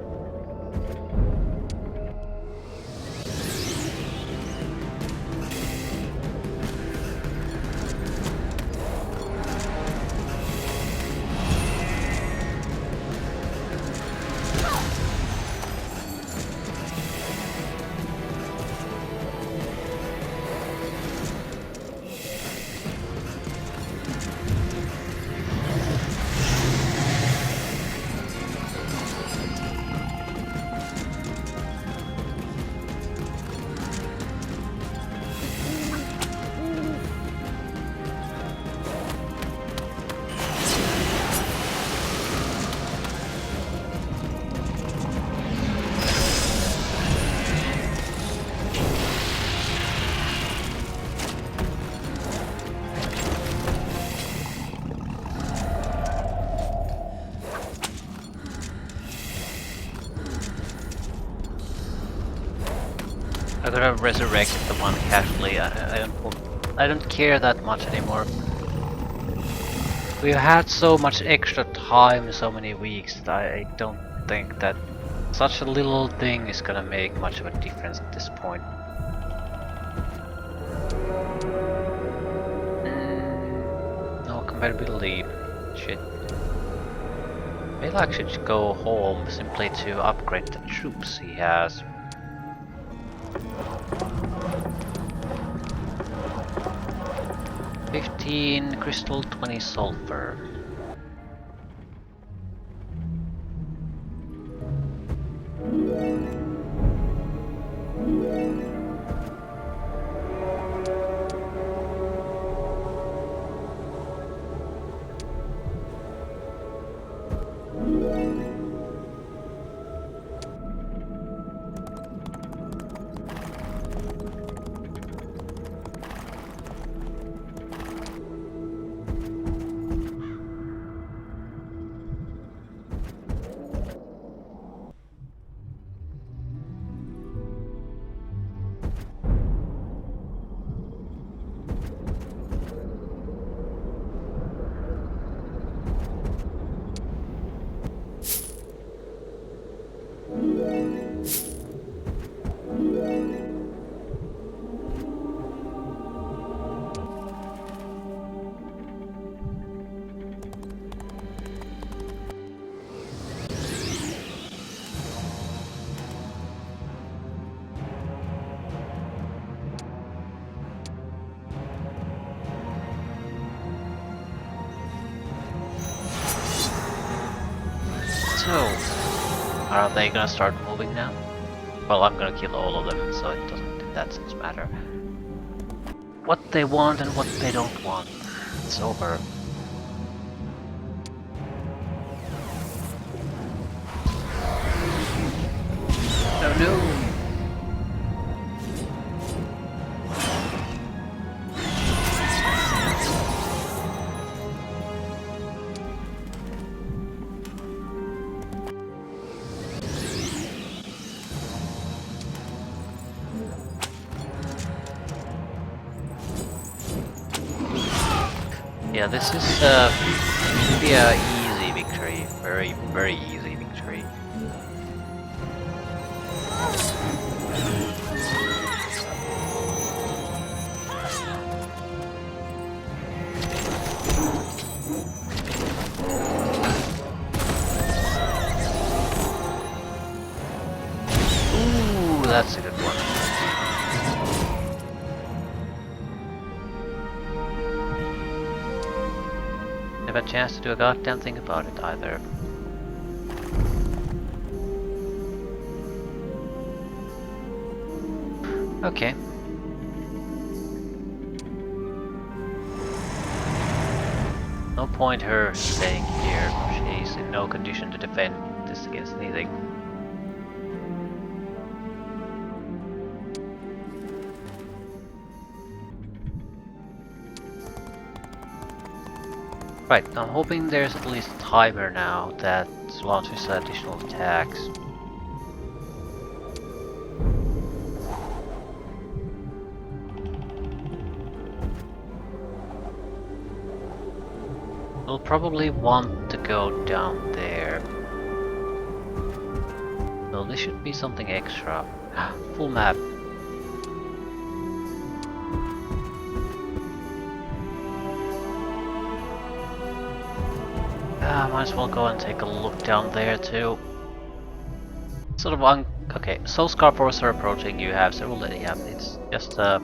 I could have resurrected the one casually. I don't care that much anymore. We've had so much extra time, so many weeks, that I don't think that such a little thing is gonna make much of a difference at this point. No compatibility. Shit. Maybe should go home simply to upgrade the troops he has. $15 crystal, 20 sulfur. So, are they gonna start moving now? Well, I'm gonna kill all of them, so it doesn't in that sense matter. What they want and what they don't want. It's over. Oh no! Yeah, this is should be a easy victory. Very, very easy victory. Ooh, that's a good one. Never a chance to do a goddamn thing about it either. Okay. No point her staying here. She's in no condition to defend this against anything. Right, I'm hoping there's at least a timer now that launches additional attacks. We'll probably want to go down there. So this should be something extra. Full map. Might as well go and take a look down there too. Sort of okay, so Scarpors are approaching, you have several, yeah, it's just a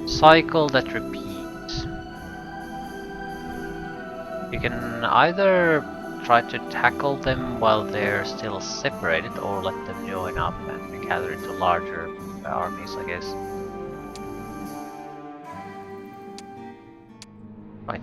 cycle that repeats. You can either try to tackle them while they're still separated, or let them join up and gather into larger armies, I guess. Right.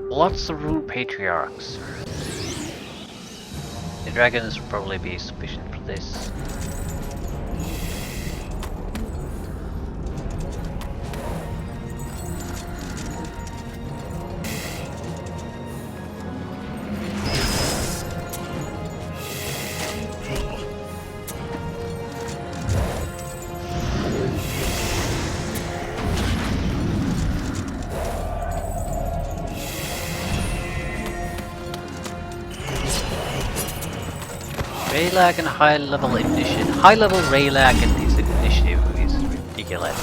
Lots of rune patriarchs. The dragons will probably be sufficient for this. Raylag and high level initiative. High level Raylag and his initiative is ridiculous.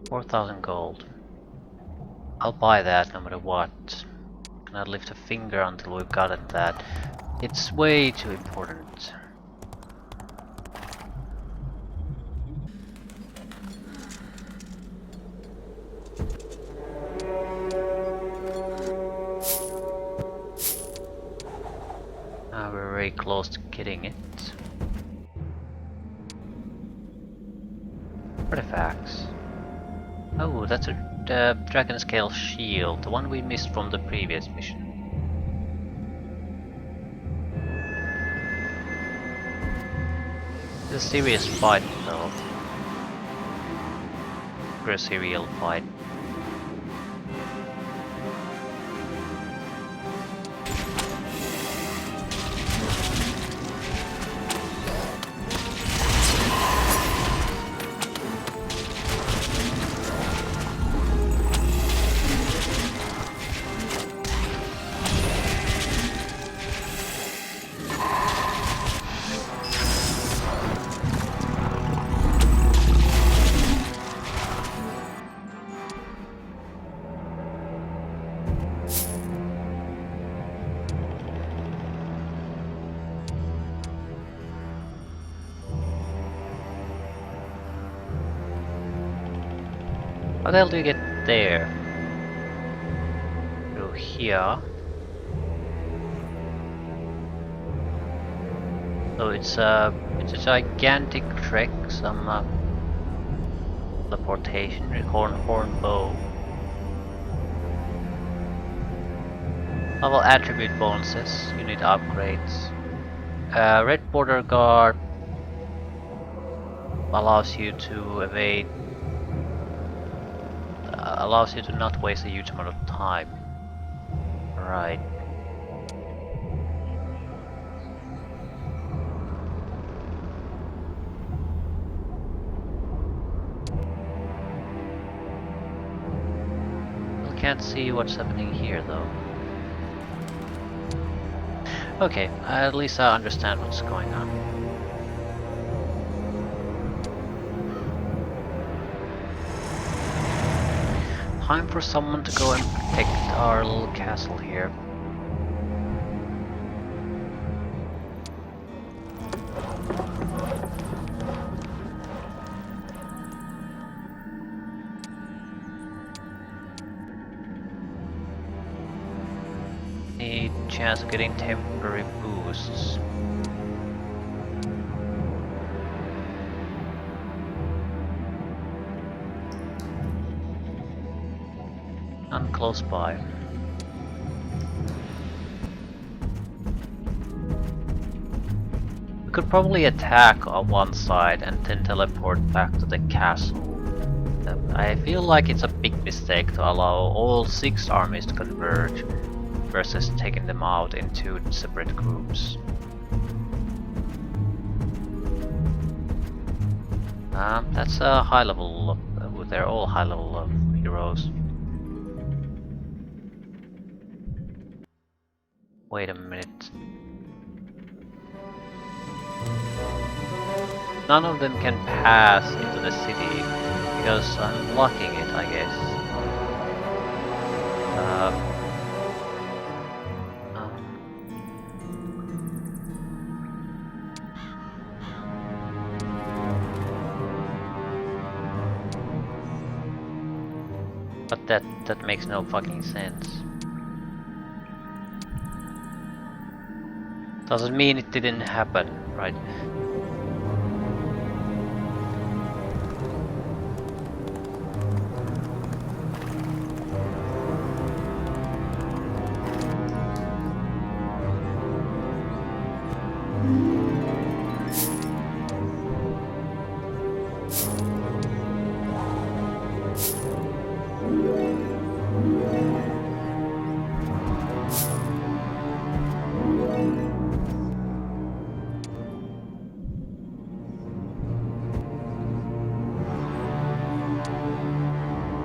4,000 gold. I'll buy that no matter what. Cannot lift a finger until we've gotten that. It's way too important. Now we're very close to getting it. Artifacts. Oh, that's a dragon scale shield, the one we missed from the previous mission. It's a serious fight though. For a serial fight. How the hell do you get there? Through here. So it's a gigantic trek, some teleportation, horn bow. Level attribute bonuses, you need upgrades. Red border guard allows you to evade, allows you to not waste a huge amount of time. Right. I can't see what's happening here though. Okay, at least I understand what's going on. Time for someone to go and protect our little castle here. Need chance of getting temporary boosts. And close by. We could probably attack on one side and then teleport back to the castle. I feel like it's a big mistake to allow all 6 armies to converge versus taking them out in 2 separate groups. That's a high level, they're all high level heroes. Wait a minute. None of them can pass into the city because I'm blocking it, I guess. But that makes no fucking sense. Doesn't mean it didn't happen, right?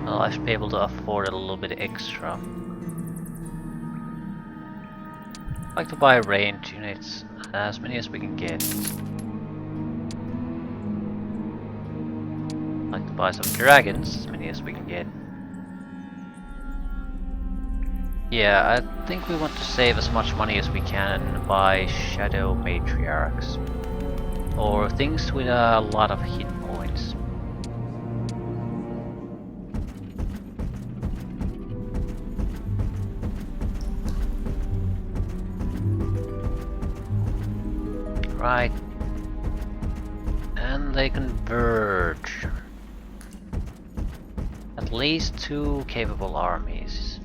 Well, I should be able to afford a little bit extra. I'd like to buy range units, as many as we can get. I'd like to buy some dragons, as many as we can get. Yeah, I think we want to save as much money as we can and buy shadow matriarchs. Or things with a lot of hit points. Right. And they converge. At least 2 capable armies.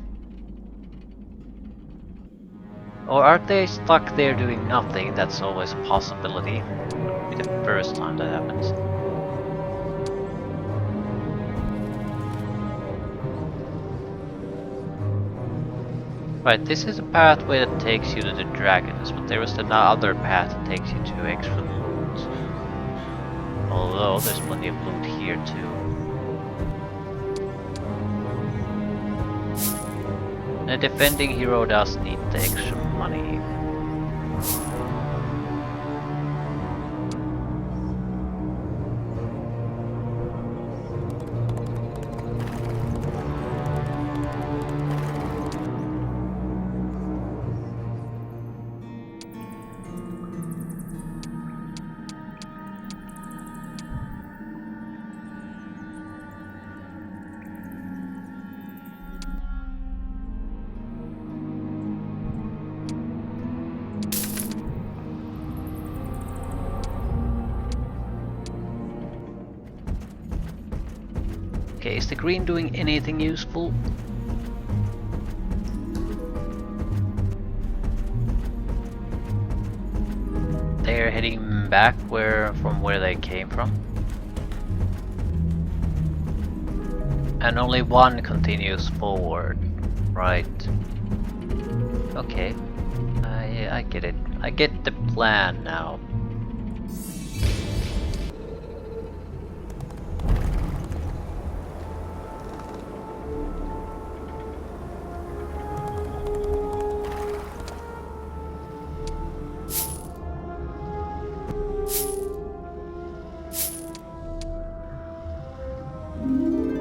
Or are they stuck there doing nothing? That's always a possibility. It'll be the first time that happens. Right, this is a pathway that takes you to the dragons, but there is another path that takes you to extra loot. Although there's plenty of loot here too. A defending hero does need the extra money. is the green doing anything useful? They're heading back from where they came from. And only one continues forward, right? Okay, I get it. I get the plan now.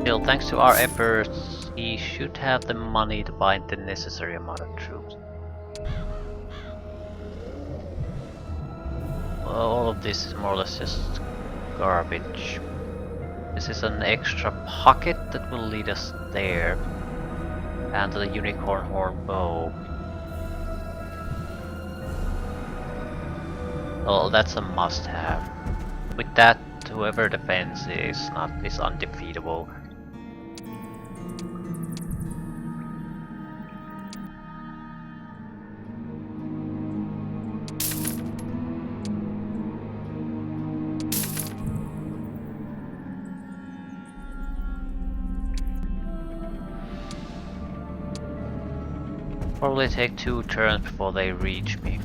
Still, thanks to our efforts, he should have the money to buy the necessary amount of troops. Well, all of this is more or less just garbage. This is an extra pocket that will lead us there. And to the unicorn horn bow. Well, that's a must-have. With that, whoever defends is undefeatable. Probably take 2 turns before they reach me.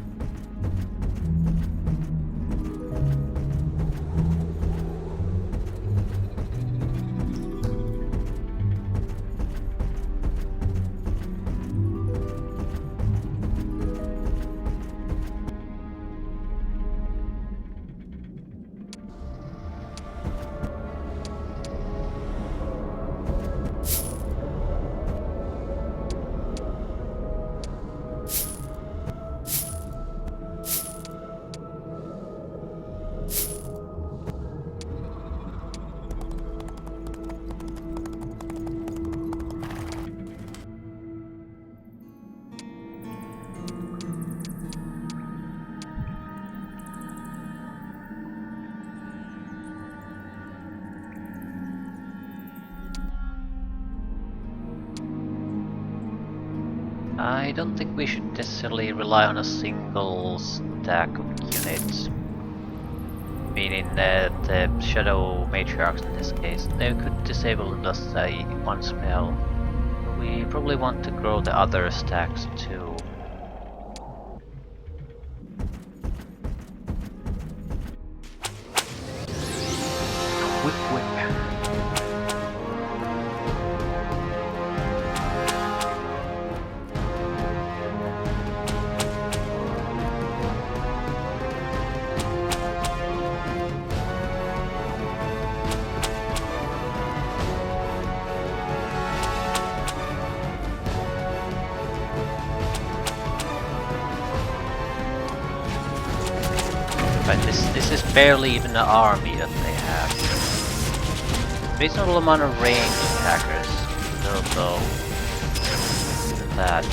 I don't think we should necessarily rely on a single stack of units. Meaning that the Shadow Matriarchs in this case, they could disable just one spell. We probably want to grow the other stacks too. Whip whip. This is barely even an army that they have. Reasonable amount of ranged attackers, though. Even that.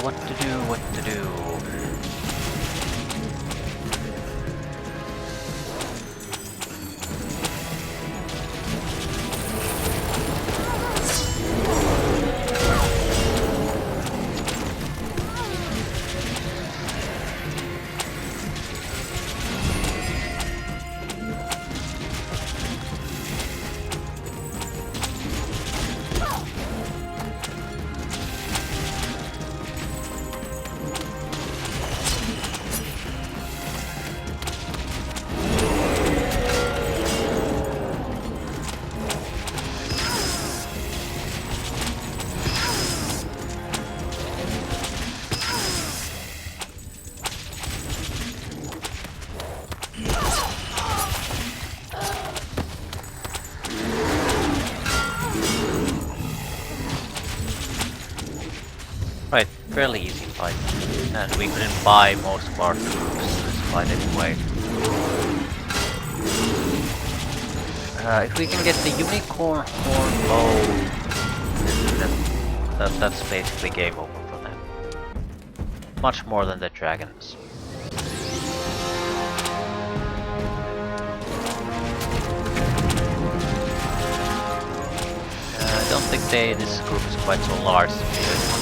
What to do. fairly easy fight. And we couldn't buy most of our troops in this fight anyway. If we can get the unicorn horn bow, that's basically game over for them. Much more than the dragons. I don't think this group is quite so large to be good.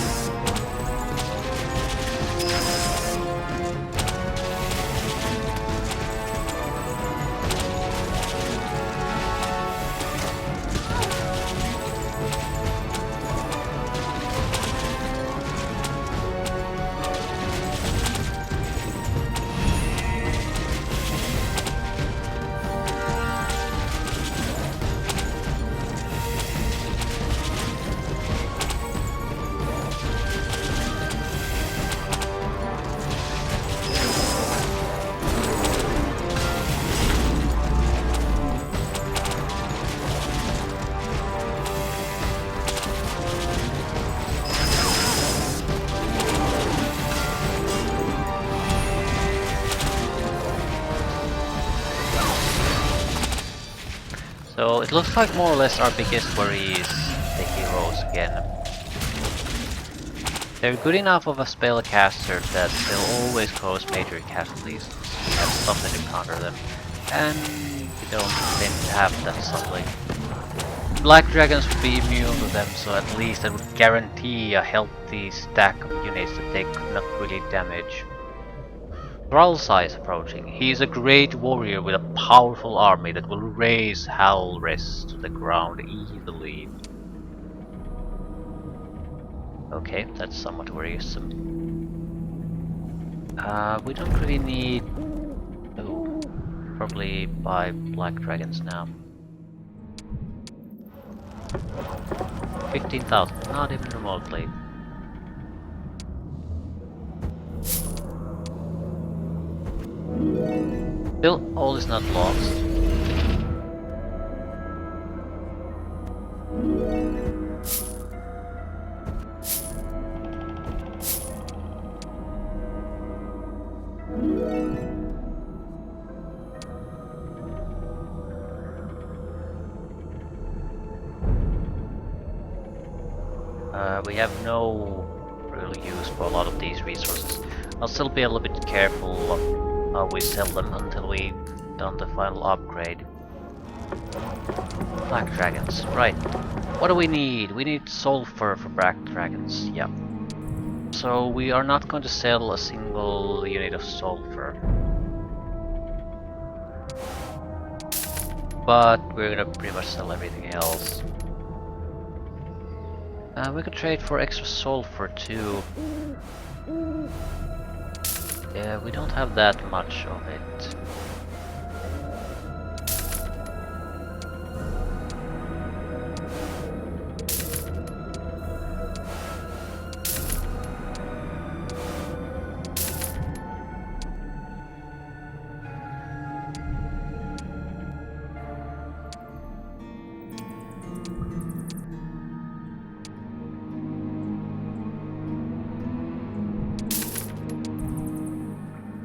So it looks like more or less our biggest worry is the heroes again. They're good enough of a spellcaster that they'll always cause major casualties. We have something to counter them. And we don't tend to have that something. Black dragons would be immune to them, so at least that would guarantee a healthy stack of units that they could not really damage. Thrallsai is approaching. He is a great warrior with a powerful army that will raze Halres to the ground easily. Okay, that's somewhat worrisome. We don't really need... Oh, probably buy black dragons now. 15,000, not even remotely. Still, all is not lost. We have no real use for a lot of these resources. I'll still be a little bit careful how we sell them until we done the final upgrade. Black dragons, right. What do we need? We need sulfur for black dragons, yeah. So we are not going to sell a single unit of sulfur. But we're gonna pretty much sell everything else. We could trade for extra sulfur too. Yeah, we don't have that much of it.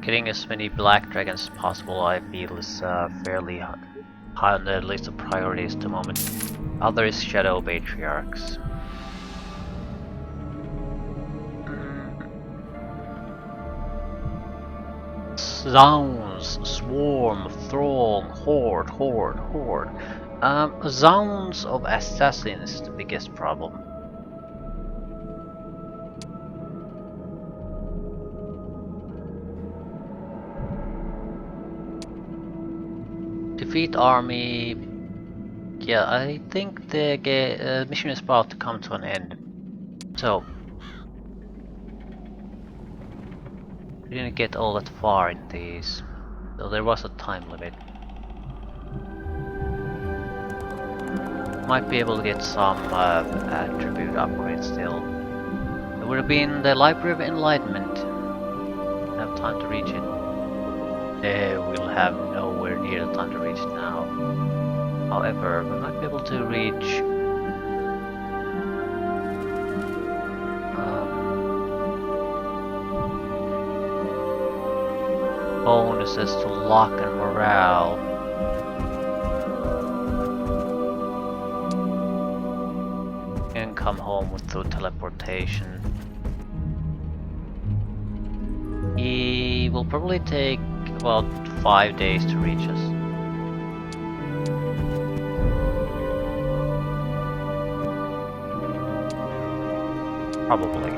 Getting as many black dragons as possible, I feel, is fairly high on the list of priorities at the moment. Other is Shadow Patriarchs. Zounds, Swarm, Throng, Horde. Zounds of Assassins is the biggest problem. Defeat army. Yeah, I think the mission is about to come to an end. So we didn't get all that far in these, so there was a time limit. Might be able to get some attribute upgrades still. It would have been the Library of Enlightenment. Have time to reach it. We'll have nowhere near the time to reach it now. However, we might be able to reach bonuses to luck and morale. And come home with the teleportation. He will probably take about 5 days to reach us. Probably.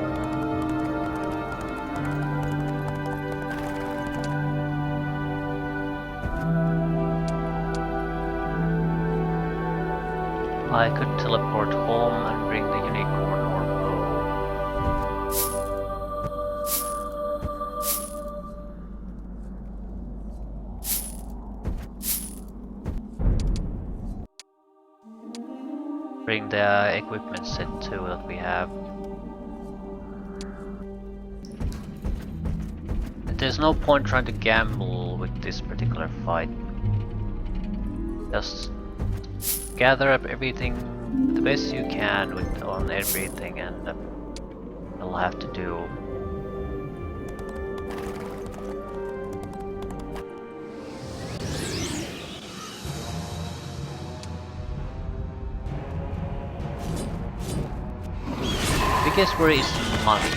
I could teleport home and bring the unicorn or bow. Bring the equipment set too that we have. There's no point trying to gamble with this particular fight. Just gather up everything the best you can on everything, and you'll have to do. Biggest worry is money.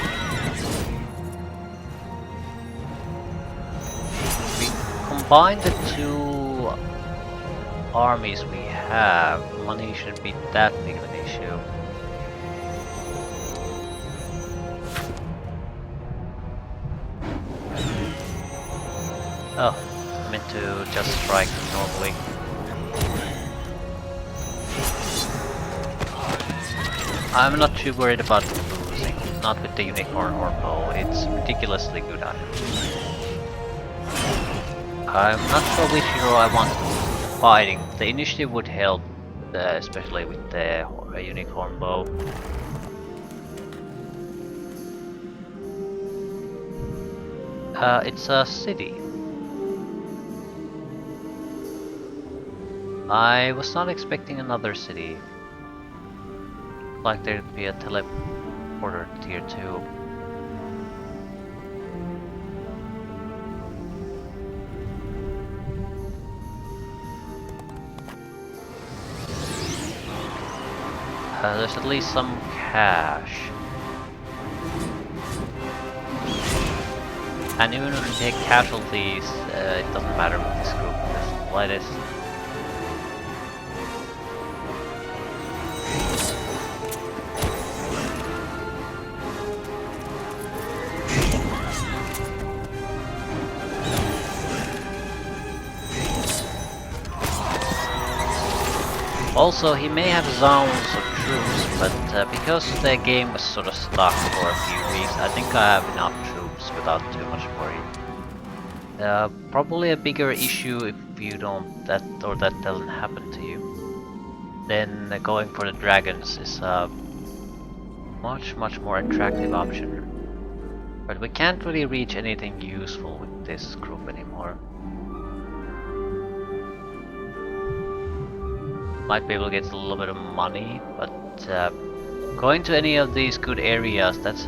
We combine the two armies we have, money shouldn't be that big of an issue. Oh, I meant to just strike normally. I'm not too worried about losing, not with the unicorn or bow, it's ridiculously good item. I'm not sure which hero I want fighting. The initiative would help, especially with the unicorn bow. It's a city. I was not expecting another city. Like there'd be a teleporter tier 2. There's at least some cash. And even if we take casualties, it doesn't matter with this group, there's the slightest. Also, he may have zones of troops, but because the game was sort of stuck for a few weeks, I think I have enough troops without too much worry. Probably a bigger issue if you don't that doesn't happen to you. Then going for the dragons is a much more attractive option. But we can't really reach anything useful with this group anymore. Might be able to get a little bit of money, but going to any of these good areas, that's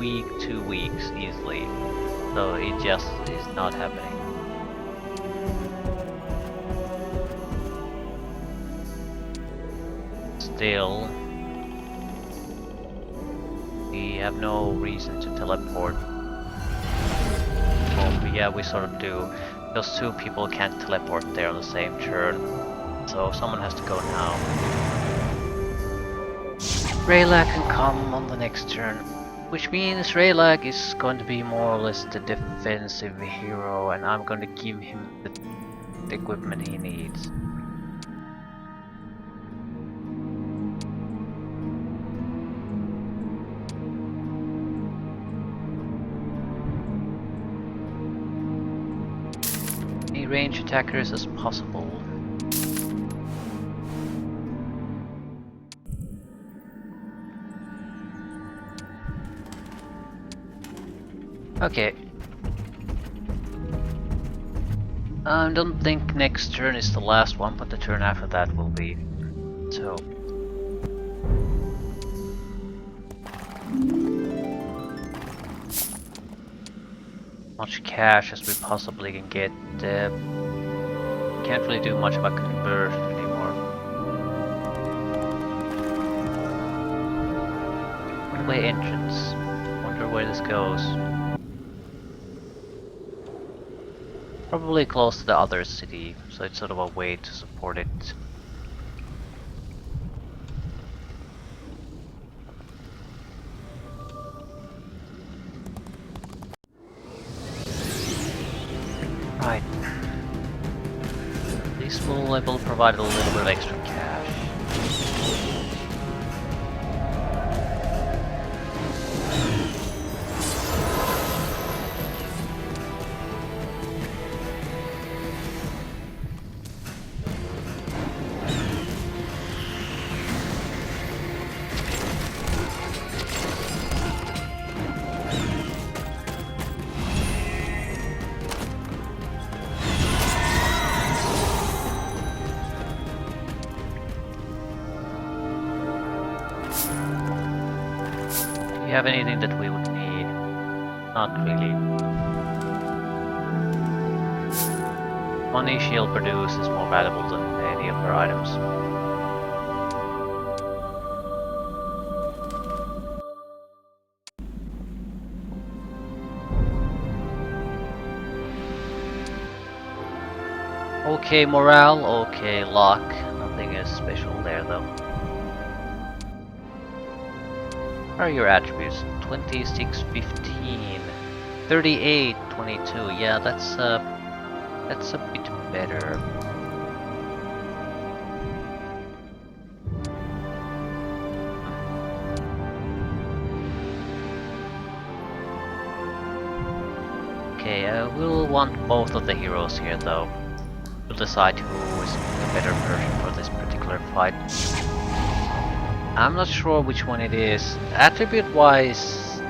week, 2 weeks easily. So it just is not happening. Still, we have no reason to teleport. Well, yeah, we sort of do. Those 2 people can't teleport there on the same turn. So someone has to go now. Raylag can come on the next turn, which means Raylag is going to be more or less the defensive hero, and I'm going to give him the equipment he needs. Any range attackers as possible. Okay. I don't think next turn is the last one, but the turn after that will be. So. much cash as we possibly can get. Can't really do much of a conversion anymore. One-way entrance. Wonder where this goes. Probably close to the other city, so it's sort of a way to support it. Right. This will provide a little bit of extra cash. Do you have anything that we would need? Not really. Money she'll produce is more valuable than any of her items. Okay, morale, okay, luck. Nothing is special there though. What are your attributes? 26, 15, 38, 22. Yeah, that's a bit better. Okay, we'll want both of the heroes here though. We'll decide who is the better version for this particular fight. I'm not sure which one it is. Attribute wise,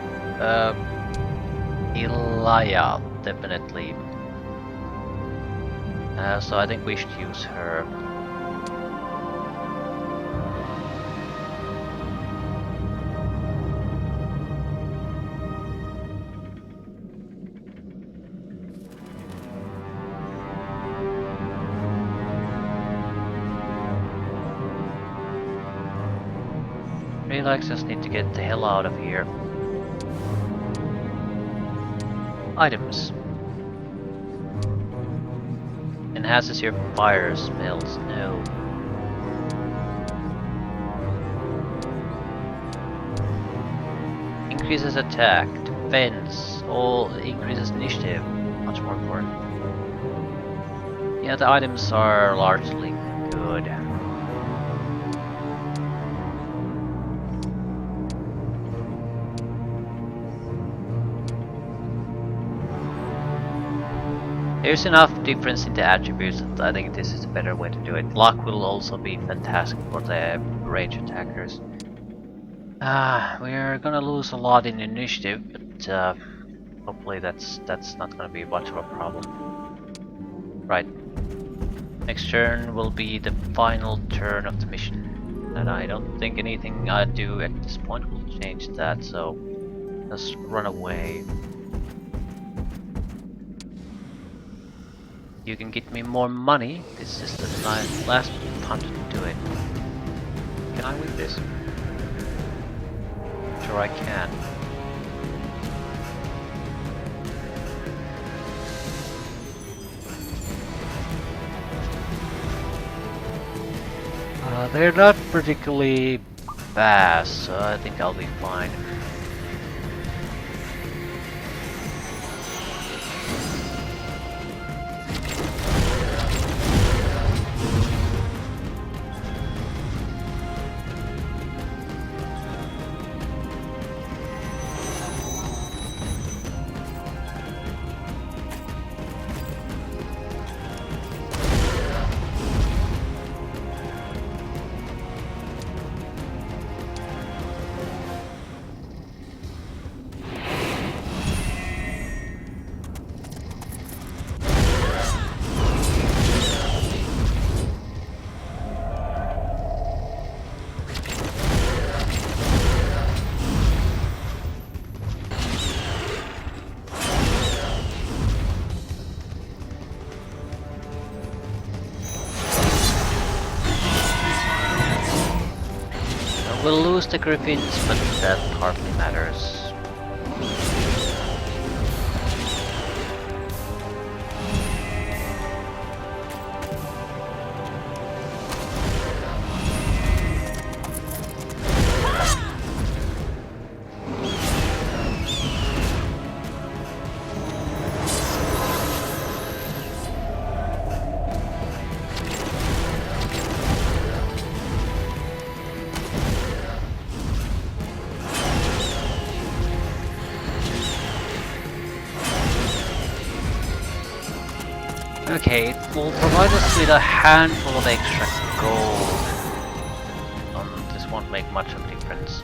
Elia, definitely. So I think we should use her. Relax, just need to get the hell out of here. Items. Enhances your fire spells. No. Increases attack, defense, all increases initiative. Much more important. Yeah, the items are largely good. There's enough difference in the attributes that I think this is a better way to do it. Luck will also be fantastic for the range attackers. We're gonna lose a lot in initiative, but hopefully that's not gonna be much of a problem. Right. Next turn will be the final turn of the mission. And I don't think anything I do at this point will change that, so let's run away. You can get me more money. This is the last time to do it. Can I win this? Sure I can. They're not particularly fast, so I think I'll be fine. We'll lose the griffins, but that hardly matters. Okay, it will provide us with a handful of extra gold. This won't make much of a difference.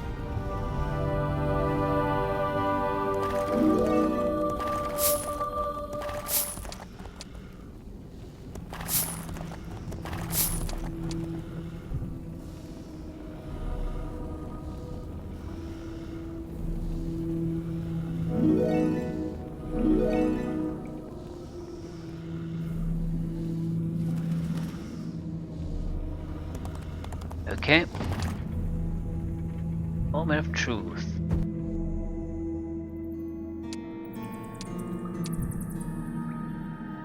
Okay. Moment of truth.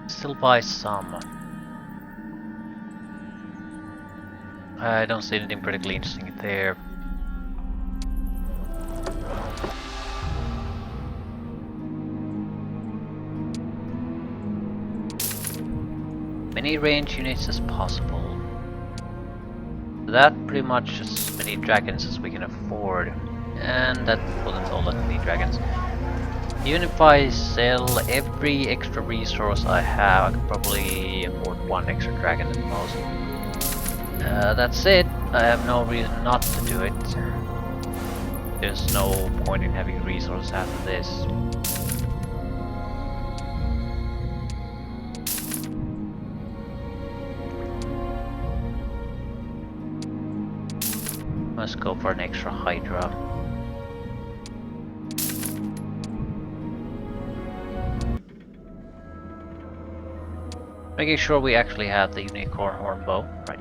Still buy some. I don't see anything particularly interesting there. Many range units as possible. That pretty much as many dragons as we can afford. And that wasn't all that many dragons. Even if I sell every extra resource I have, I could probably afford one extra dragon at most. That's it. I have no reason not to do it. There's no point in having resources after this. Let's go for an extra Hydra. Making sure we actually have the unicorn horn bow, right?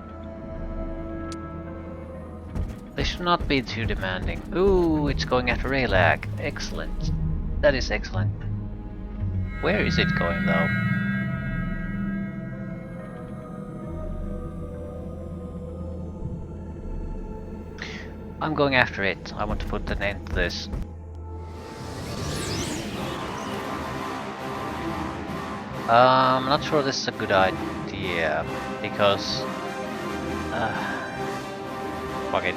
They should not be too demanding. Ooh, it's going after Raylag. Excellent. That is excellent. Where is it going though? I'm going after it. I want to put an end to this. I'm not sure this is a good idea because fuck it.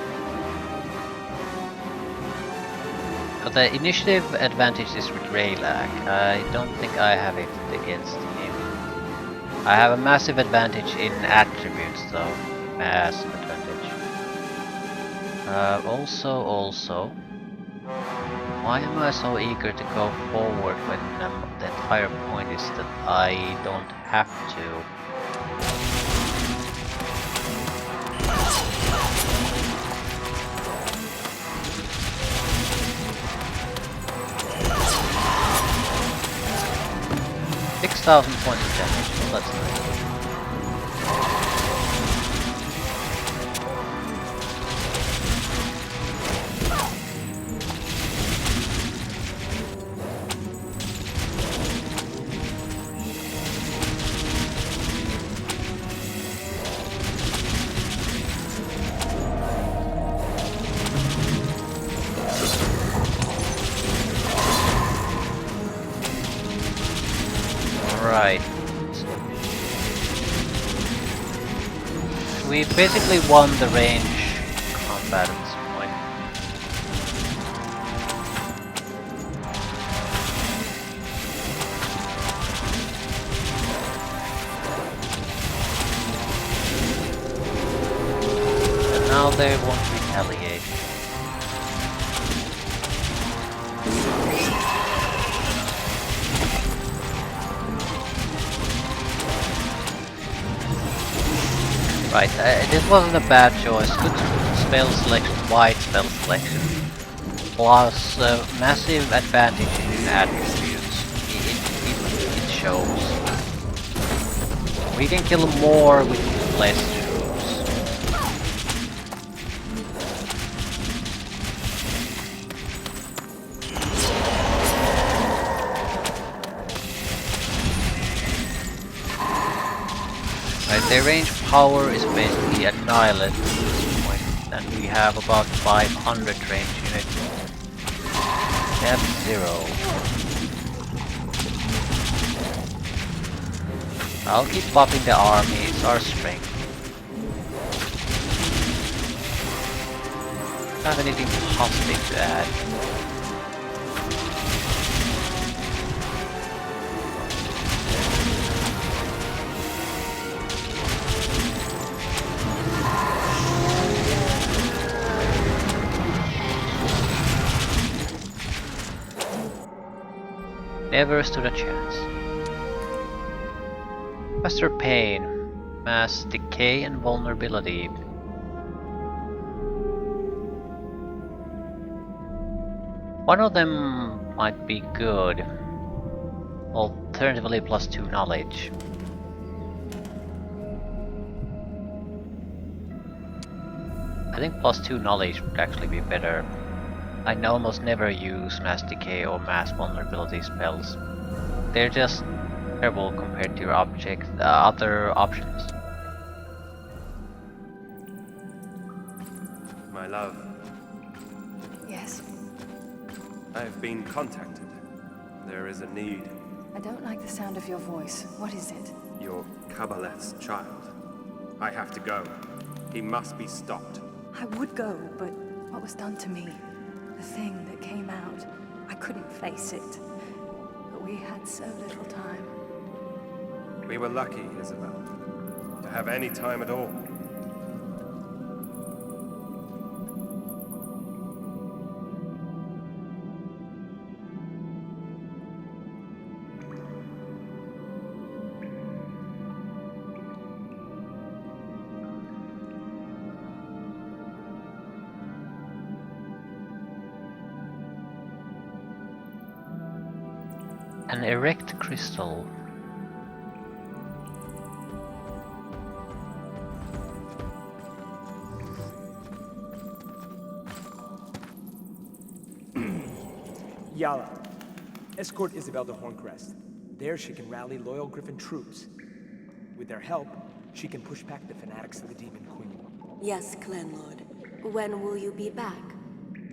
But the initiative advantage is with Raylag. I don't think I have it against him. I have a massive advantage in attributes though. Massive advantage. Also, why am I so eager to go forward when the entire point is that I don't have to? $6,000 points of damage, well that's nice. Right. We basically won the range combat at this point. And now they won't retaliate. Right, this wasn't a bad choice. Good spell selection, wide spell selection, plus massive advantage in attributes. It shows. We can kill more with less troops. Their range power is basically annihilated at this point, and we have about 500 range units. They have 0. I'll keep buffing the army, it's our strength. Don't have anything positive to add. Never stood a chance. Faster pain, mass decay and vulnerability. One of them might be good. Alternatively +2 knowledge. I think +2 knowledge would actually be better. I almost never use mass decay or mass vulnerability spells. They're just terrible compared to your other options. My love, Yes. I have been contacted. There is a need. I don't like the sound of your voice. What is it? Your Kabbaleth's child. I have to go. He must be stopped. I would go, but what was done to me? The thing that came out. I couldn't face it. But we had so little time. We were lucky, Isabel, to have any time at all. An erect crystal. Yala, escort Isabel to Horncrest. There she can rally loyal Griffin troops. With their help, she can push back the fanatics of the Demon Queen. Yes, Clanlord. When will you be back?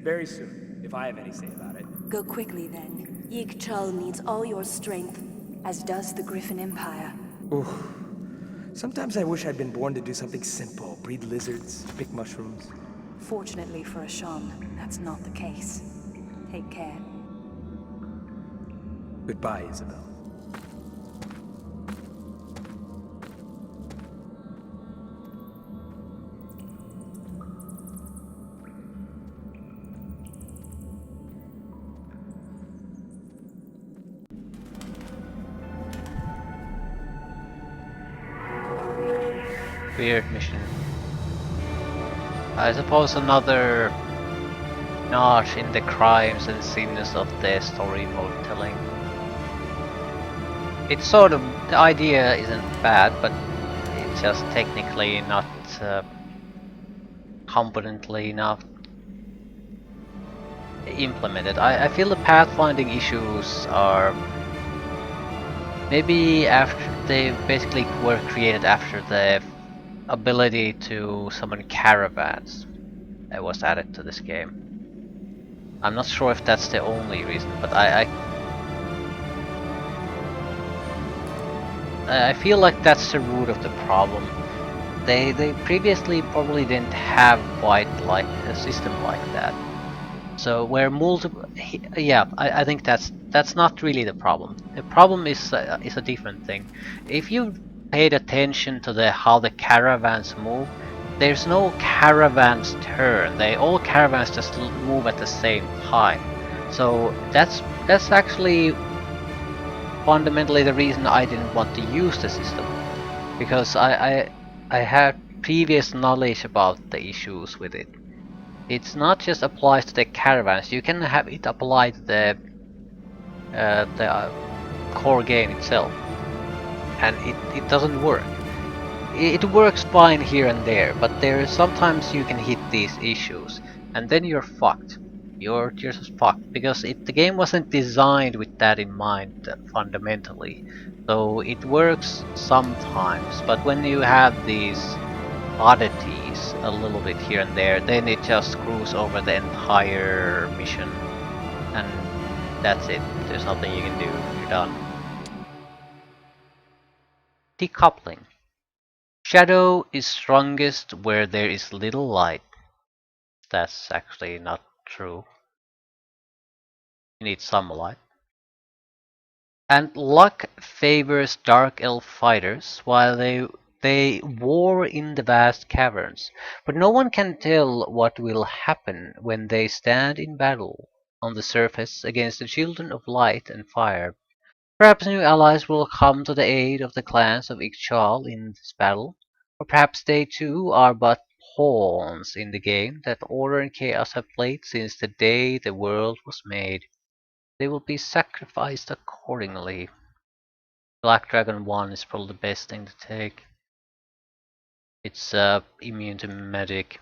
Very soon, if I have any say about it. Go quickly then. Yigchal needs all your strength. As does the Griffin Empire. Ooh. Sometimes I wish I'd been born to do something simple. Breed lizards, pick mushrooms. Fortunately for Ashon, that's not the case. Take care. Goodbye, Isabel. Weird mission. I suppose another notch in the crimes and sins of the story mode telling. It's sort of, the idea isn't bad, but it's just technically not competently enough implemented. I feel the pathfinding issues are maybe after they basically were created after the ability to summon caravans that was added to this game. I'm not sure if that's the only reason, but I feel like that's the root of the problem. They previously probably didn't have quite like a system like that. So where multiple, yeah, I think that's not really the problem. The problem is a different thing. If you paid attention to how the caravans move, there's no caravan's turn. All caravans just move at the same time. So that's actually fundamentally the reason I didn't want to use the system, because I had previous knowledge about the issues with it. It's not just applies to the caravans. You can have it apply to the core game itself, and it doesn't work. It works fine here and there, but sometimes you can hit these issues, and then you're fucked. you're just fucked. Because the game wasn't designed with that in mind fundamentally. So it works sometimes, but when you have these oddities a little bit here and there, then it just screws over the entire mission. And that's it. There's nothing you can do. You're done. Decoupling. Shadow is strongest where there is little light. That's actually not true. You need some light. And luck favors dark elf fighters while they war in the vast caverns. But no one can tell what will happen when they stand in battle on the surface against the children of light and fire. Perhaps new allies will come to the aid of the clans of Ixchel in this battle, or perhaps they too are but pawns in the game that order and chaos have played since the day the world was made. They will be sacrificed accordingly. Black Dragon 1 is probably the best thing to take. It's immune to magic,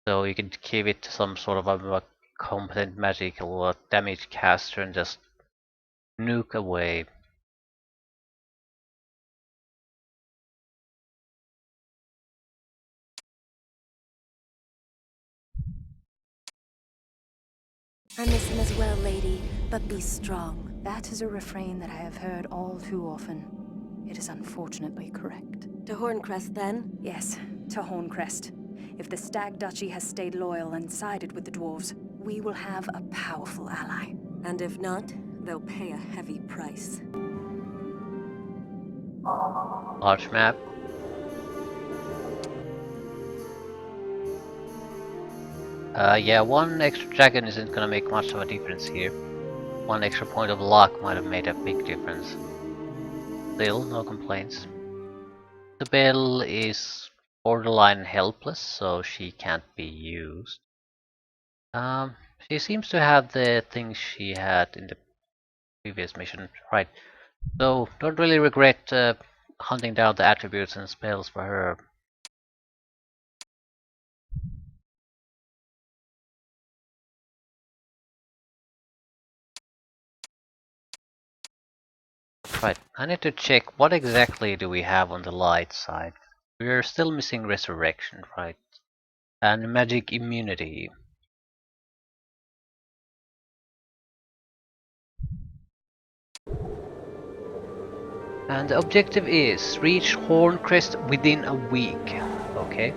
so you can give it some sort of a competent magical damage caster and just nuke away. I miss him as well, lady, but be strong. That is a refrain that I have heard all too often. It is unfortunately correct. To Horncrest, then? Yes, to Horncrest. If the Stag Duchy has stayed loyal and sided with the dwarves, we will have a powerful ally. And if not, they'll pay a heavy price. Large map. Yeah, one extra dragon isn't gonna make much of a difference here. One extra point of luck might have made a big difference. Still, no complaints. The bell is borderline helpless, so she can't be used. She seems to have the things she had in the previous mission, right? So, don't really regret hunting down the attributes and spells for her. Right, I need to check what exactly do we have on the light side. We're still missing resurrection, right? And magic immunity. And the objective is reach Horncrest within a week. Okay.